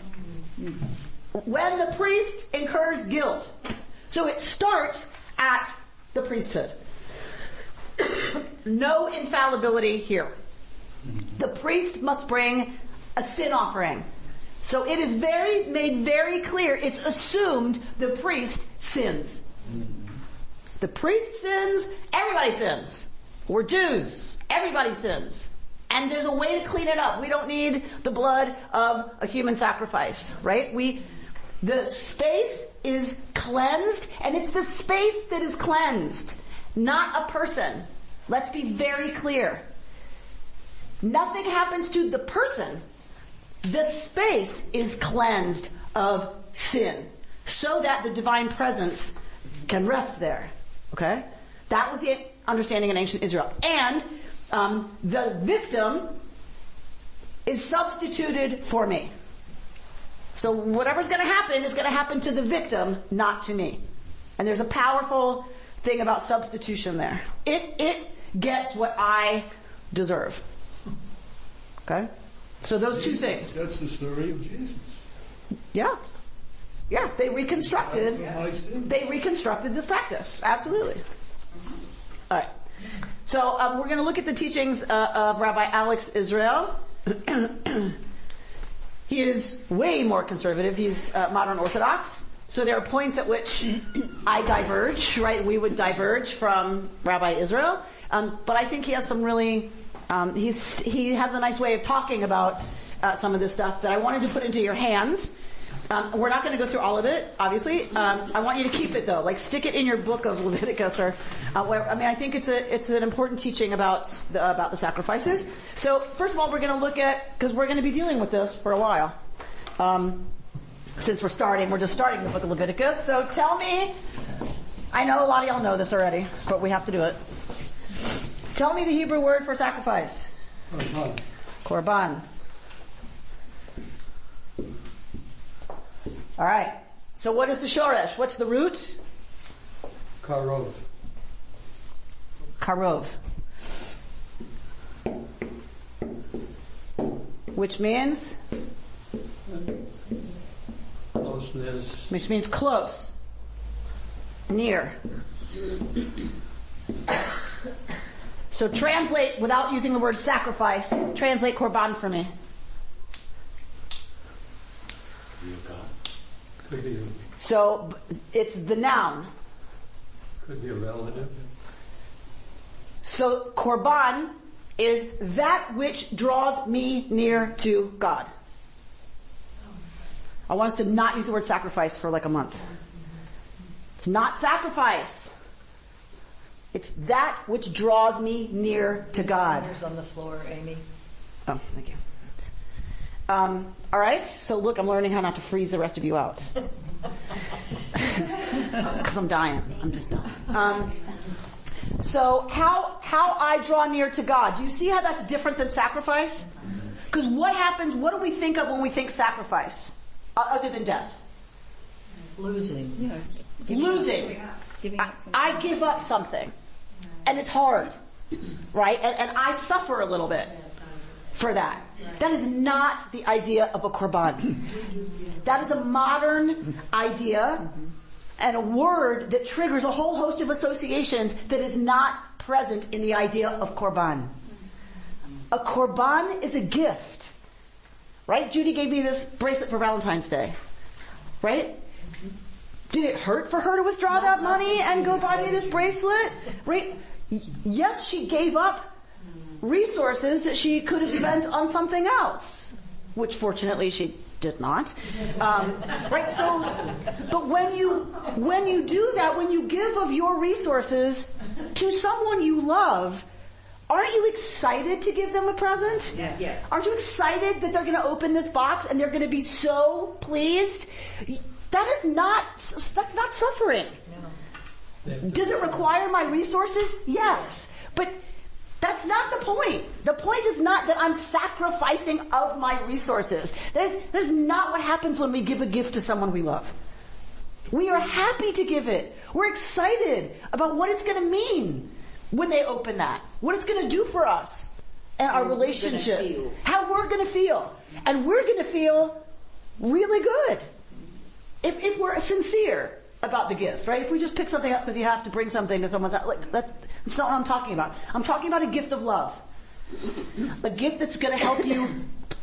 When the priest incurs guilt. So it starts at the priesthood. No infallibility here. The priest must bring a sin offering. So it is made very clear, it's assumed the priest sins. The priest sins, everybody sins. We're Jews, everybody sins. And there's a way to clean it up. We don't need the blood of a human sacrifice, right? The space is cleansed, and it's the space that is cleansed, not a person. Let's be very clear. Nothing happens to the person. The space is cleansed of sin, so that the divine presence can rest there. Okay? That was the understanding in ancient Israel. And the victim is substituted for me. So whatever's going to happen is going to happen to the victim, not to me. And there's a powerful thing about substitution there. It gets what I deserve. Okay? So those two things. That's the story of Jesus. Yeah. Yeah, they reconstructed this practice. Absolutely. All right. So we're going to look at the teachings of Rabbi Alex Israel. He is way more conservative. He's modern Orthodox. So there are points at which I diverge, right? We would diverge from Rabbi Israel. But I think he has some really, he has a nice way of talking about some of this stuff that I wanted to put into your hands. We're not going to go through all of it, obviously. I want you to keep it though, like stick it in your book of Leviticus or whatever. I mean, I think it's an important teaching about the sacrifices. So first of all, we're going to look at, because we're going to be dealing with this for a while. Since we're just starting the book of Leviticus. So tell me, I know a lot of y'all know this already, but we have to do it. Tell me the Hebrew word for sacrifice. Korban. Korban. All right. So what is the shoresh? What's the root? Karov. Karov. Which means? Closeness. Which means close. Near. So translate, without using the word sacrifice, translate korban for me. Could be. So it's the noun. Could be a relative. So korban is that which draws me near to God. I want us to not use the word sacrifice for like a month. It's not sacrifice. It's that which draws me near to God. On the floor, Amy. Oh, thank you. All right. So look, I'm learning how not to freeze the rest of you out. Because I'm dying. I'm just dying. So how I draw near to God. Do you see how that's different than sacrifice? Because what happens, what do we think of when we think sacrifice? Other than death? Losing. Yeah. Losing. Giving up something. I give up something. And it's hard. Right? And I suffer a little bit for that. That is not the idea of a korban. That is a modern idea and a word that triggers a whole host of associations that is not present in the idea of korban. A korban is a gift. Right? Judy gave me this bracelet for Valentine's Day. Right? Did it hurt for her to withdraw that money and go buy me this bracelet? Right? Yes, she gave up resources that she could have spent on something else, which fortunately she did not. Right? So, but when you do that, when you give of your resources to someone you love, aren't you excited to give them a present? Yes. Aren't you excited that they're going to open this box and they're going to be so pleased? That's not suffering. No. Does it require my resources? Yes. But That's not the point. The point is not that I'm sacrificing of my resources. That's not what happens when we give a gift to someone we love. We are happy to give it. We're excited about what it's going to mean when they open that. What it's going to do for us and our relationship. How we're going to feel. And we're going to feel really good if we're sincere about the gift, right? If we just pick something up because you have to bring something to someone's house, that's not what I'm talking about. I'm talking about a gift of love. A gift that's going to help you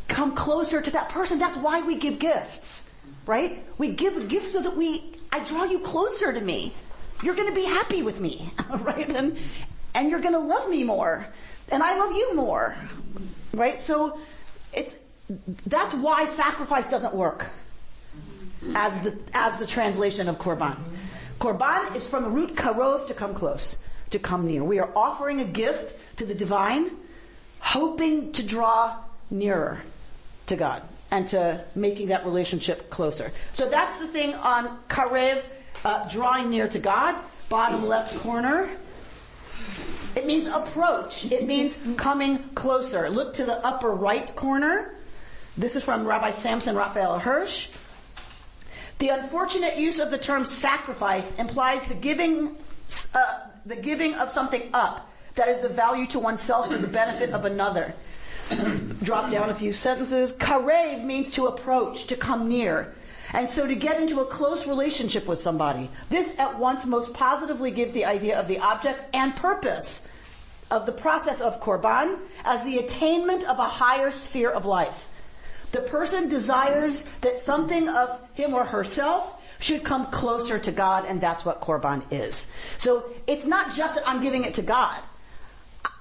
come closer to that person. That's why we give gifts, right? We give a gift so that I draw you closer to me. You're going to be happy with me, right? And you're going to love me more. And I love you more, right? So that's why sacrifice doesn't work as the translation of korban. Korban is from the root karov, to come close, to come near. We are offering a gift to the divine, hoping to draw nearer to God and to making that relationship closer. So that's the thing on karev, drawing near to God, bottom left corner. It means approach. It means coming closer. Look to the upper right corner. This is from Rabbi Samson Raphael Hirsch. The unfortunate use of the term sacrifice implies the giving of something up that is of value to oneself for the benefit of another. Drop down a few sentences. Karev means to approach, to come near. And so to get into a close relationship with somebody. This at once most positively gives the idea of the object and purpose of the process of korban as the attainment of a higher sphere of life. The person desires that something of him or herself should come closer to God, and that's what korban is. So it's not just that I'm giving it to God.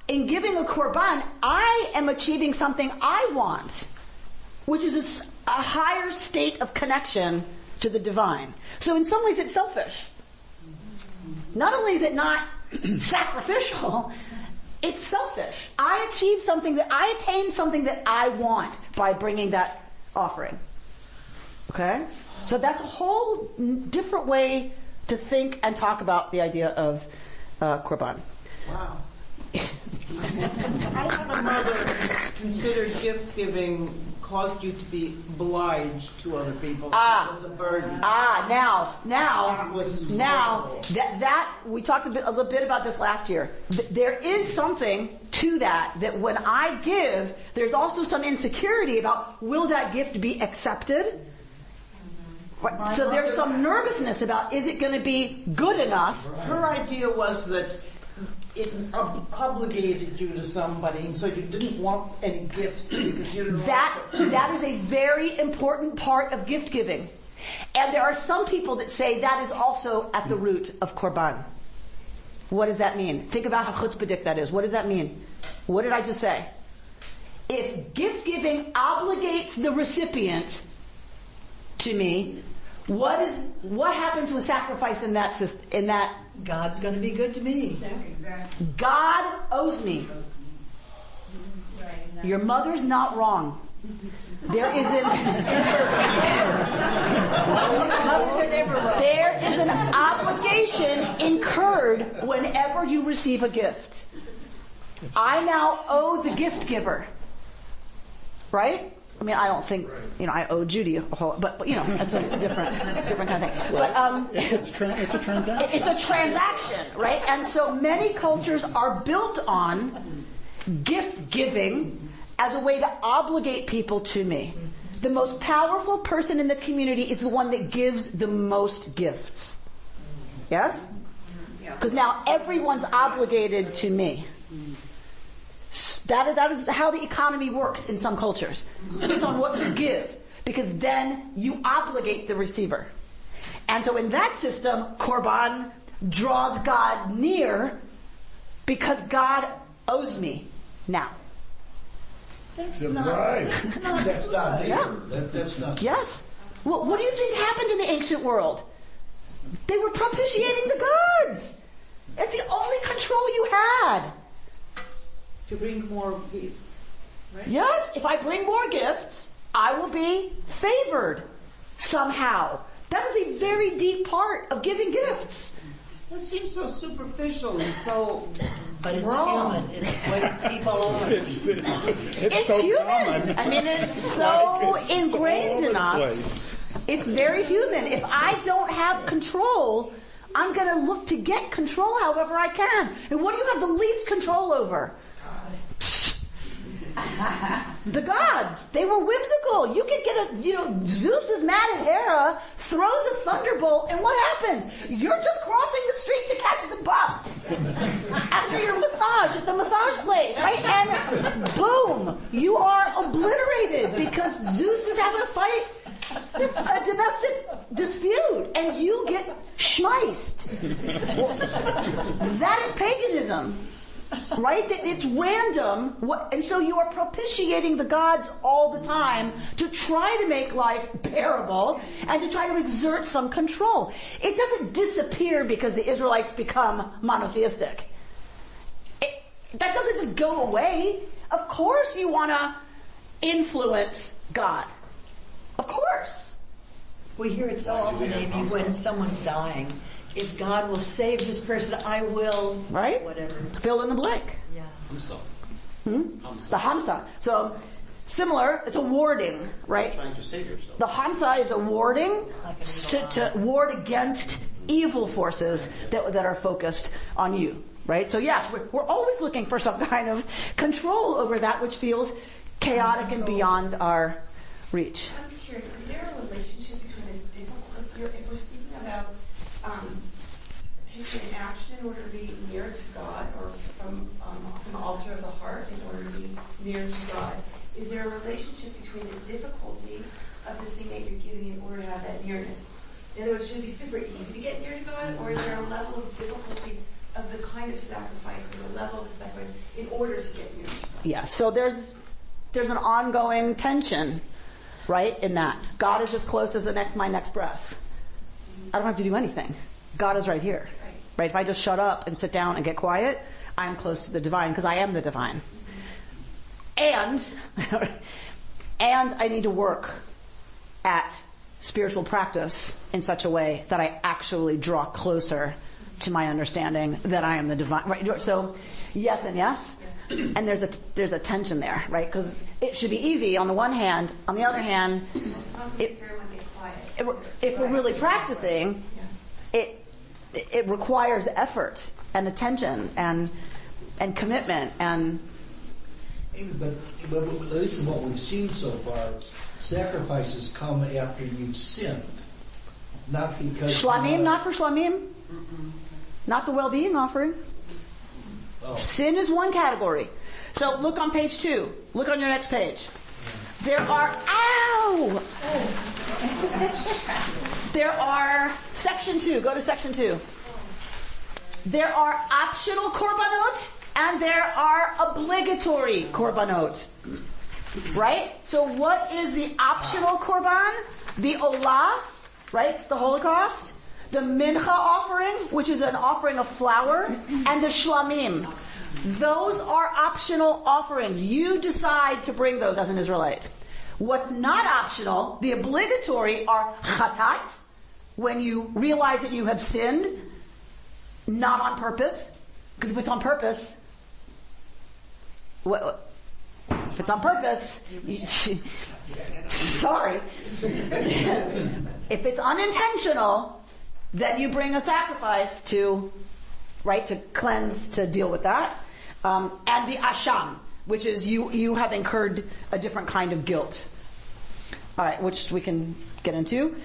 In giving a korban, I am achieving something I want, which is a higher state of connection to the divine. So in some ways it's selfish. Not only is it not sacrificial, it's selfish. I attain something that I want by bringing that offering. Okay? So that's a whole different way to think and talk about the idea of korban. Wow. I had a mother consider gift giving caused you to be obliged to other people. It was a burden. That we talked a little bit about this last year. There is something to that when I give, there's also some insecurity about will that gift be accepted? So there's some nervousness about is it going to be good enough? Her idea was that it obligated you to somebody, and so you didn't want any gifts because you didn't that is a very important part of gift giving. And there are some people that say that is also at the root of korban. What does that mean? Think about how chutzpahdik that is. What does that mean? What did I just say? If gift giving obligates the recipient to me, what happens with sacrifice in that system? In that, God's going to be good to me. God owes me. Your mother's not wrong. There is an obligation incurred whenever you receive a gift. I now owe the gift giver. Right? I mean, I don't think, I owe Judy a whole, but that's a different kind of thing. But, it's a transaction. It's a transaction, right? And so many cultures are built on gift giving as a way to obligate people to me. The most powerful person in the community is the one that gives the most gifts. Yes? Because now everyone's obligated to me. That is how the economy works in some cultures. It's on what you give, because then you obligate the receiver. And so in that system, korban draws God near because God owes me now. That's not here. Yeah. That's not. Yes. Well, what do you think happened in the ancient world? They were propitiating the gods. It's the only control you had. To bring more gifts, right? Yes, if I bring more gifts, I will be favored somehow. That is a very deep part of giving gifts. That seems so superficial and so But it's wrong. human. It's what people are. It's so human. common. I mean, it's so ingrained in us. It's very human. If I don't have control, I'm going to look to get control however I can. And what do you have the least control over? The gods. They were whimsical. You could get Zeus is mad at Hera, throws a thunderbolt, and what happens? You're just crossing the street to catch the bus after your massage at the massage place, right? And boom, you are obliterated because Zeus is having a fight, a domestic dispute, and you get schmeiced. That is paganism. Right? That it's random, and so you are propitiating the gods all the time to try to make life bearable and to try to exert some control. It doesn't disappear because the Israelites become monotheistic. That doesn't just go away. Of course you want to influence God. Of course. We hear it so often, Amy, when someone's dying. If God will save this person, I will. Right? Whatever. Fill in the blank. Yeah. Hamsa. The Hamsa. So, similar, it's a warding, right? Trying to save yourself. The Hamsa is a warding to ward against evil forces that are focused on you, right? So yes, we're always looking for some kind of control over that which feels chaotic and beyond our reach. I'm curious, is there a relationship between the difficult, if we're speaking about taking an action in order to be near to God, or from the altar of the heart in order to be near to God, is there a relationship between the difficulty of the thing that you're giving in order to have that nearness? In other words, should it be super easy to get near to God, or is there a level of difficulty of the kind of sacrifice, or the level of the sacrifice in order to get near to God? Yeah, so there's an ongoing tension, right, in that. God is as close as my next breath. I don't have to do anything. God is right here. Right? If I just shut up and sit down and get quiet, I'm close to the divine because I am the divine. And I need to work at spiritual practice in such a way that I actually draw closer to my understanding that I am the divine. Right? So yes and yes. And there's a tension there, right? Because it should be easy on the one hand. On the other hand, if we're really practicing, it requires effort and attention and commitment and. But at least in what we've seen so far, sacrifices come after you've sinned, not because shlamim, not for shlamim, not the well-being offering. Oh. Sin is one category. So look on page 2. Look on your next page. There are There are section 2. Go to section 2. There are optional korbanot and there are obligatory korbanot. Right? So what is the optional korban? The olah, right? The Holocaust. The mincha offering, which is an offering of flour, and the shlamim. Those are optional offerings. You decide to bring those as an Israelite. What's not optional, the obligatory, are chatat, when you realize that you have sinned, not on purpose. Because if it's on purpose, if it's on purpose, sorry. If it's unintentional, then you bring a sacrifice to cleanse, to deal with that. And the asham, which is you have incurred a different kind of guilt. Alright, which we can get into.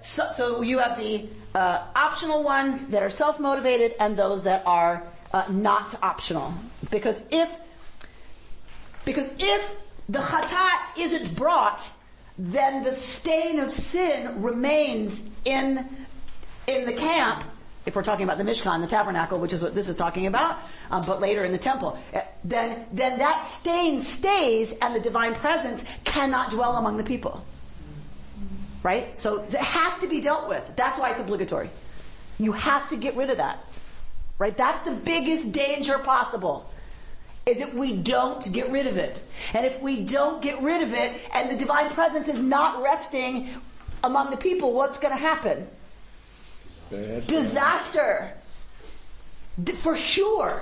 So you have the optional ones that are self-motivated and those that are not optional. Because if the chatat isn't brought, then the stain of sin remains in the camp, if we're talking about the Mishkan, the tabernacle, which is what this is talking about, but later in the temple, then that stain stays and the divine presence cannot dwell among the people. Right? So it has to be dealt with. That's why it's obligatory. You have to get rid of that. Right? That's the biggest danger possible, is if we don't get rid of it. And if we don't get rid of it and the divine presence is not resting among the people, what's going to happen? Disaster. For sure.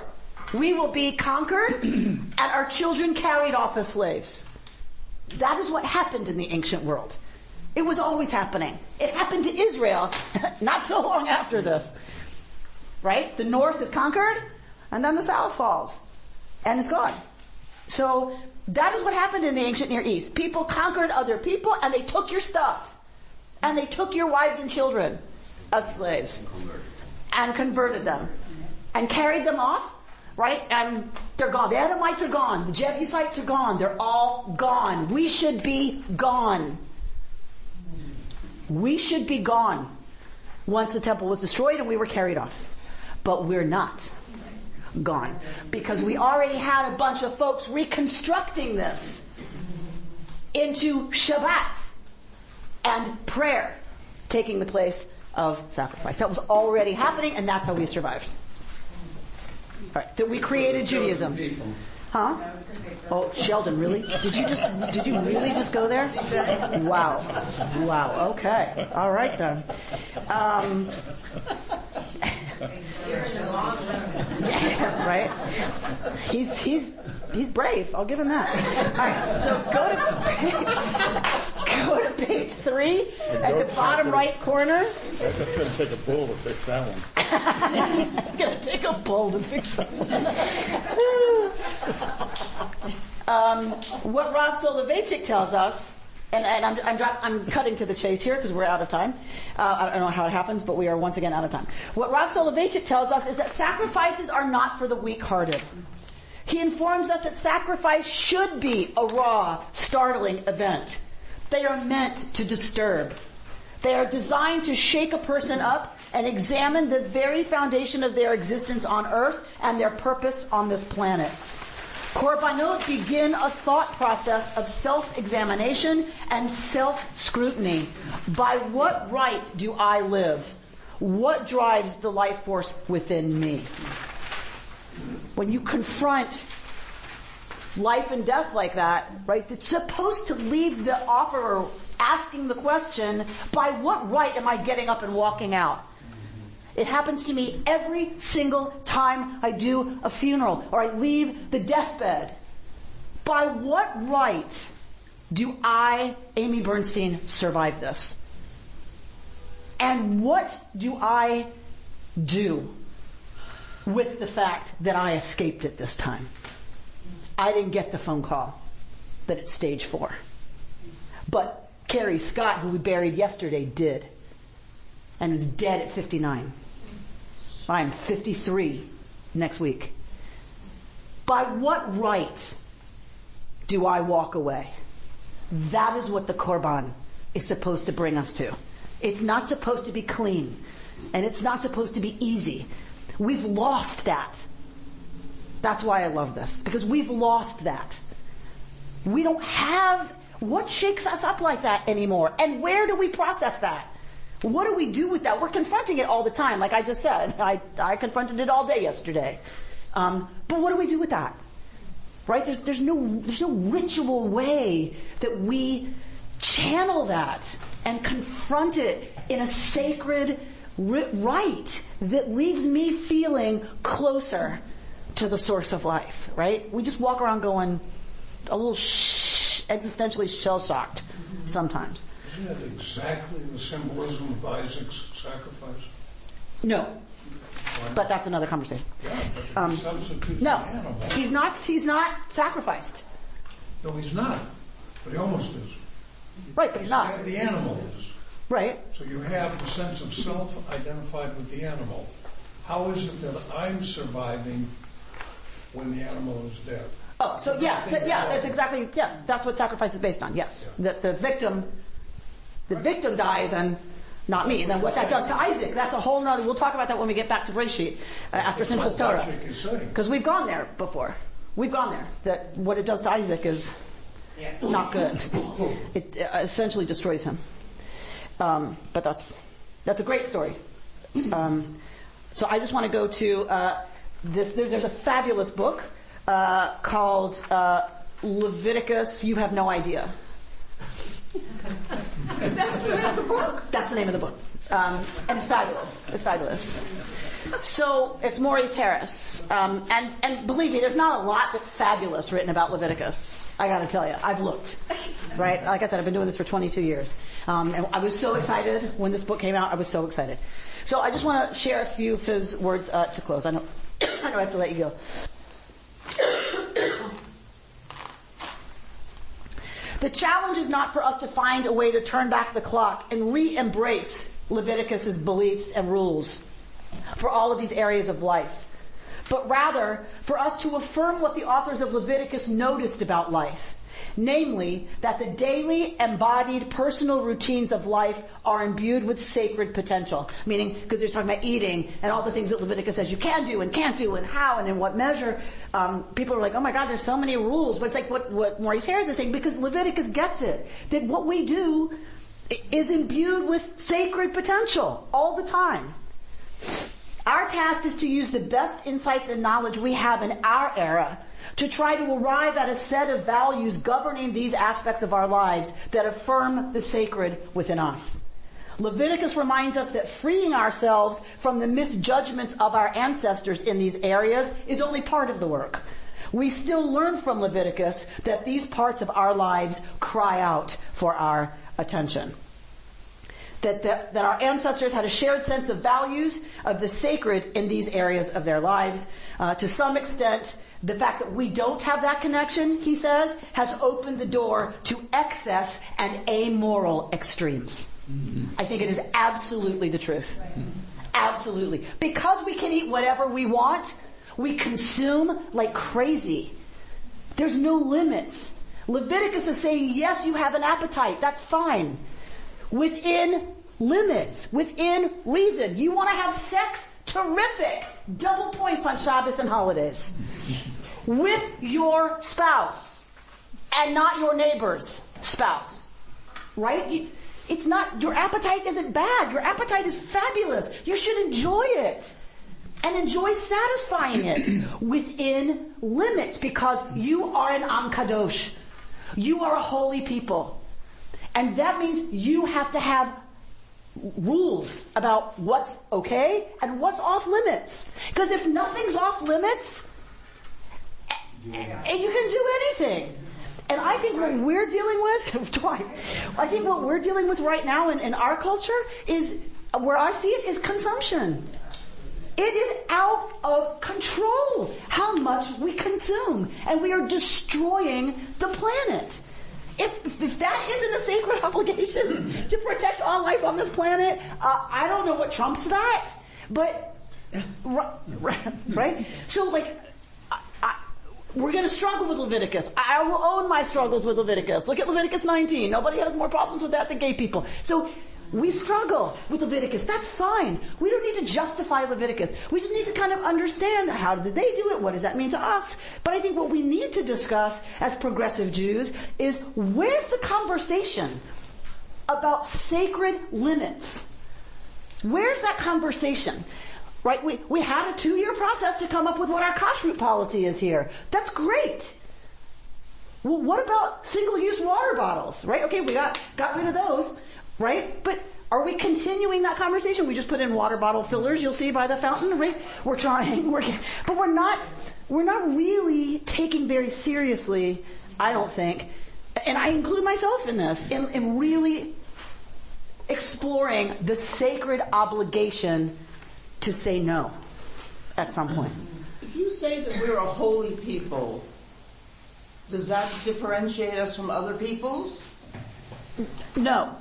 We will be conquered and our children carried off as slaves. That is what happened in the ancient world. It was always happening. It happened to Israel not so long after this. Right? The north is conquered and then the south falls. And it's gone. So that is what happened in the ancient Near East. People conquered other people and they took your stuff. And they took your wives and children as slaves. And converted them. And carried them off. Right? And they're gone. The Edomites are gone. The Jebusites are gone. They're all gone. We should be gone. We should be gone once the temple was destroyed and we were carried off. But we're not gone. Because we already had a bunch of folks reconstructing this into Shabbat and prayer taking the place of sacrifice. That was already happening and that's how we survived. All right, that we created Judaism. Huh? Oh, Sheldon, really? Did you really just go there? Wow. Okay. All right then. Yeah, right? He's brave. I'll give him that. All right. So go to page 3 at the bottom right corner. That's going to take a bull to fix that one. It's going to take a bull to fix that one. What Rav Soloveitchik tells us, and I'm cutting to the chase here because we're out of time. I don't know how it happens, but we are once again out of time. What Rav Soloveitchik tells us is that sacrifices are not for the weak-hearted. He informs us that sacrifice should be a raw, startling event. They are meant to disturb. They are designed to shake a person up and examine the very foundation of their existence on earth and their purpose on this planet. Korbanot begin a thought process of self-examination and self-scrutiny. By what right do I live? What drives the life force within me? When you confront life and death like that, right, it's supposed to leave the offerer asking the question, by what right am I getting up and walking out? It happens to me every single time I do a funeral or I leave the deathbed. By what right do I, Amy Bernstein, survive this? And what do I do with the fact that I escaped it this time? I didn't get the phone call that it's stage 4. But Carrie Scott, who we buried yesterday, did. And was dead at 59. I'm 53 next week. By what right do I walk away? That is what the Korban is supposed to bring us to. It's not supposed to be clean. And it's not supposed to be easy. We've lost that. That's why I love this. Because we've lost that. We don't have what shakes us up like that anymore. And where do we process that? What do we do with that? We're confronting it all the time. Like I just said, I confronted it all day yesterday. But what do we do with that? Right? There's no ritual way that we channel that and confront it in a sacred rite that leaves me feeling closer to the source of life. Right? We just walk around going a little existentially shell-shocked sometimes. Isn't that exactly the symbolism of Isaac's sacrifice? No. But that's another conversation. Yeah, but substitutes no, an animal. He's not sacrificed. No, he's not. But he almost is. Right, but he's not. The animal is. Right. So you have the sense of self identified with the animal. How is it that I'm surviving when the animal is dead? Oh, so that's exactly, yes, that's what sacrifice is based on, yes. Yeah. The victim dies and not me. And then what that does to Isaac, that's a whole nother, we'll talk about that when we get back to Breshit, after Simchas Torah. Because we've gone there before. We've gone there. That what it does to Isaac is not good. It essentially destroys him. But that's a great story. So I just want to go to this. There's a fabulous book called Leviticus. You have no idea. That's the name of the book. That's the name of the book, and it's fabulous. It's fabulous. So it's Maurice Harris. And believe me, there's not a lot that's fabulous written about Leviticus. I gotta tell you, I've looked. Right? Like I said, I've been doing this for 22 years. And I was so excited when this book came out. I was so excited. So I just want to share a few of his words to close. I know I have to let you go. The challenge is not for us to find a way to turn back the clock and re-embrace Leviticus's beliefs and rules for all of these areas of life, but rather for us to affirm what the authors of Leviticus noticed about life, namely that the daily embodied personal routines of life are imbued with sacred potential. Meaning, because they're talking about eating and all the things that Leviticus says you can do and can't do and how and in what measure. People are like, oh my God, there's so many rules. But it's like what Maurice Harris is saying, because Leviticus gets it. That what we do is imbued with sacred potential all the time. Our task is to use the best insights and knowledge we have in our era to try to arrive at a set of values governing these aspects of our lives that affirm the sacred within us. Leviticus reminds us that freeing ourselves from the misjudgments of our ancestors in these areas is only part of the work. We still learn from Leviticus that these parts of our lives cry out for our attention. That our ancestors had a shared sense of values of the sacred in these areas of their lives. To some extent, the fact that we don't have that connection, he says, has opened the door to excess and amoral extremes. I think it is absolutely the truth. Absolutely. Because we can eat whatever we want, we consume like crazy. There's no limits. Leviticus is saying, yes, you have an appetite. That's fine. Within limits, within reason. You want to have sex? Terrific. Double points on Shabbos and holidays. With your spouse and not your neighbor's spouse. Right? It's not, your appetite isn't bad. Your appetite is fabulous. You should enjoy it. And enjoy satisfying it within limits, because you are an Am Kadosh. You are a holy people. And that means you have to have rules about what's okay and what's off limits. Because if nothing's off limits, and you can do anything. And I think what we're dealing with, I think what we're dealing with right now in our culture is, where I see it, is consumption. It is out of control how much we consume. And we are destroying the planet. If that isn't a sacred obligation to protect all life on this planet, I don't know what trumps that. But, right? So, we're going to struggle with Leviticus. I will own my struggles with Leviticus. Look at Leviticus 19. Nobody has more problems with that than gay people. So, we struggle with Leviticus. That's fine. We don't need to justify Leviticus. We just need to kind of understand, how did they do it? What does that mean to us? But I think what we need to discuss as progressive Jews is, where's the conversation about sacred limits? Where's that conversation? Right? We had a 2-year process to come up with what our kashrut policy is here. That's great. Well, what about single-use water bottles? Right? Okay, we got rid of those. Right? But are we continuing that conversation? We just put in water bottle fillers, you'll see by the fountain, right? We're trying, but we're not really taking very seriously, I don't think, and I include myself in this, in really exploring the sacred obligation to say no at some point. If you say that we're a holy people, does that differentiate us from other peoples? No.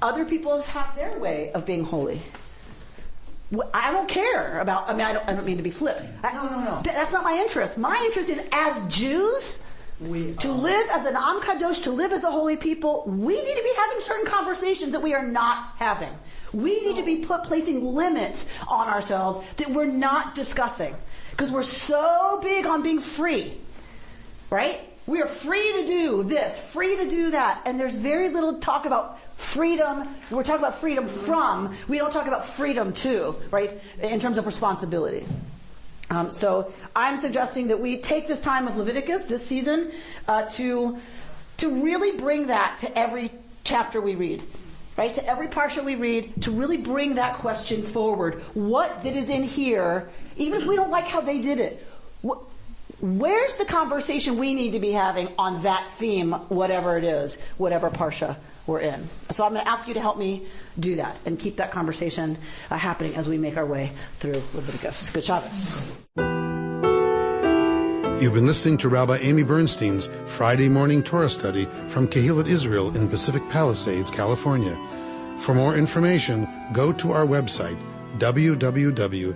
Other people have their way of being holy. I don't care about, I don't mean to be flip. No. That's not my interest. My interest is, as Jews, to live as an Am Kadosh, to live as a holy people, we need to be having certain conversations that we are not having. We need to be placing limits on ourselves that we're not discussing. Because we're so big on being free. Right? We are free to do this, free to do that. And there's very little talk about freedom. We're talking about freedom from. We don't talk about freedom to, right? In terms of responsibility. So I'm suggesting that we take this time of Leviticus, this season, to really bring that to every chapter we read. right? To every parsha we read, to really bring that question forward. What that is in here, even if we don't like how they did it, where's the conversation we need to be having on that theme, whatever it is, whatever parsha we're in? So I'm going to ask you to help me do that and keep that conversation happening as we make our way through Leviticus. Good Shabbos. You've been listening to Rabbi Amy Bernstein's Friday morning Torah study from Kehillat Israel in Pacific Palisades, California. For more information, go to our website, www.ourki.org.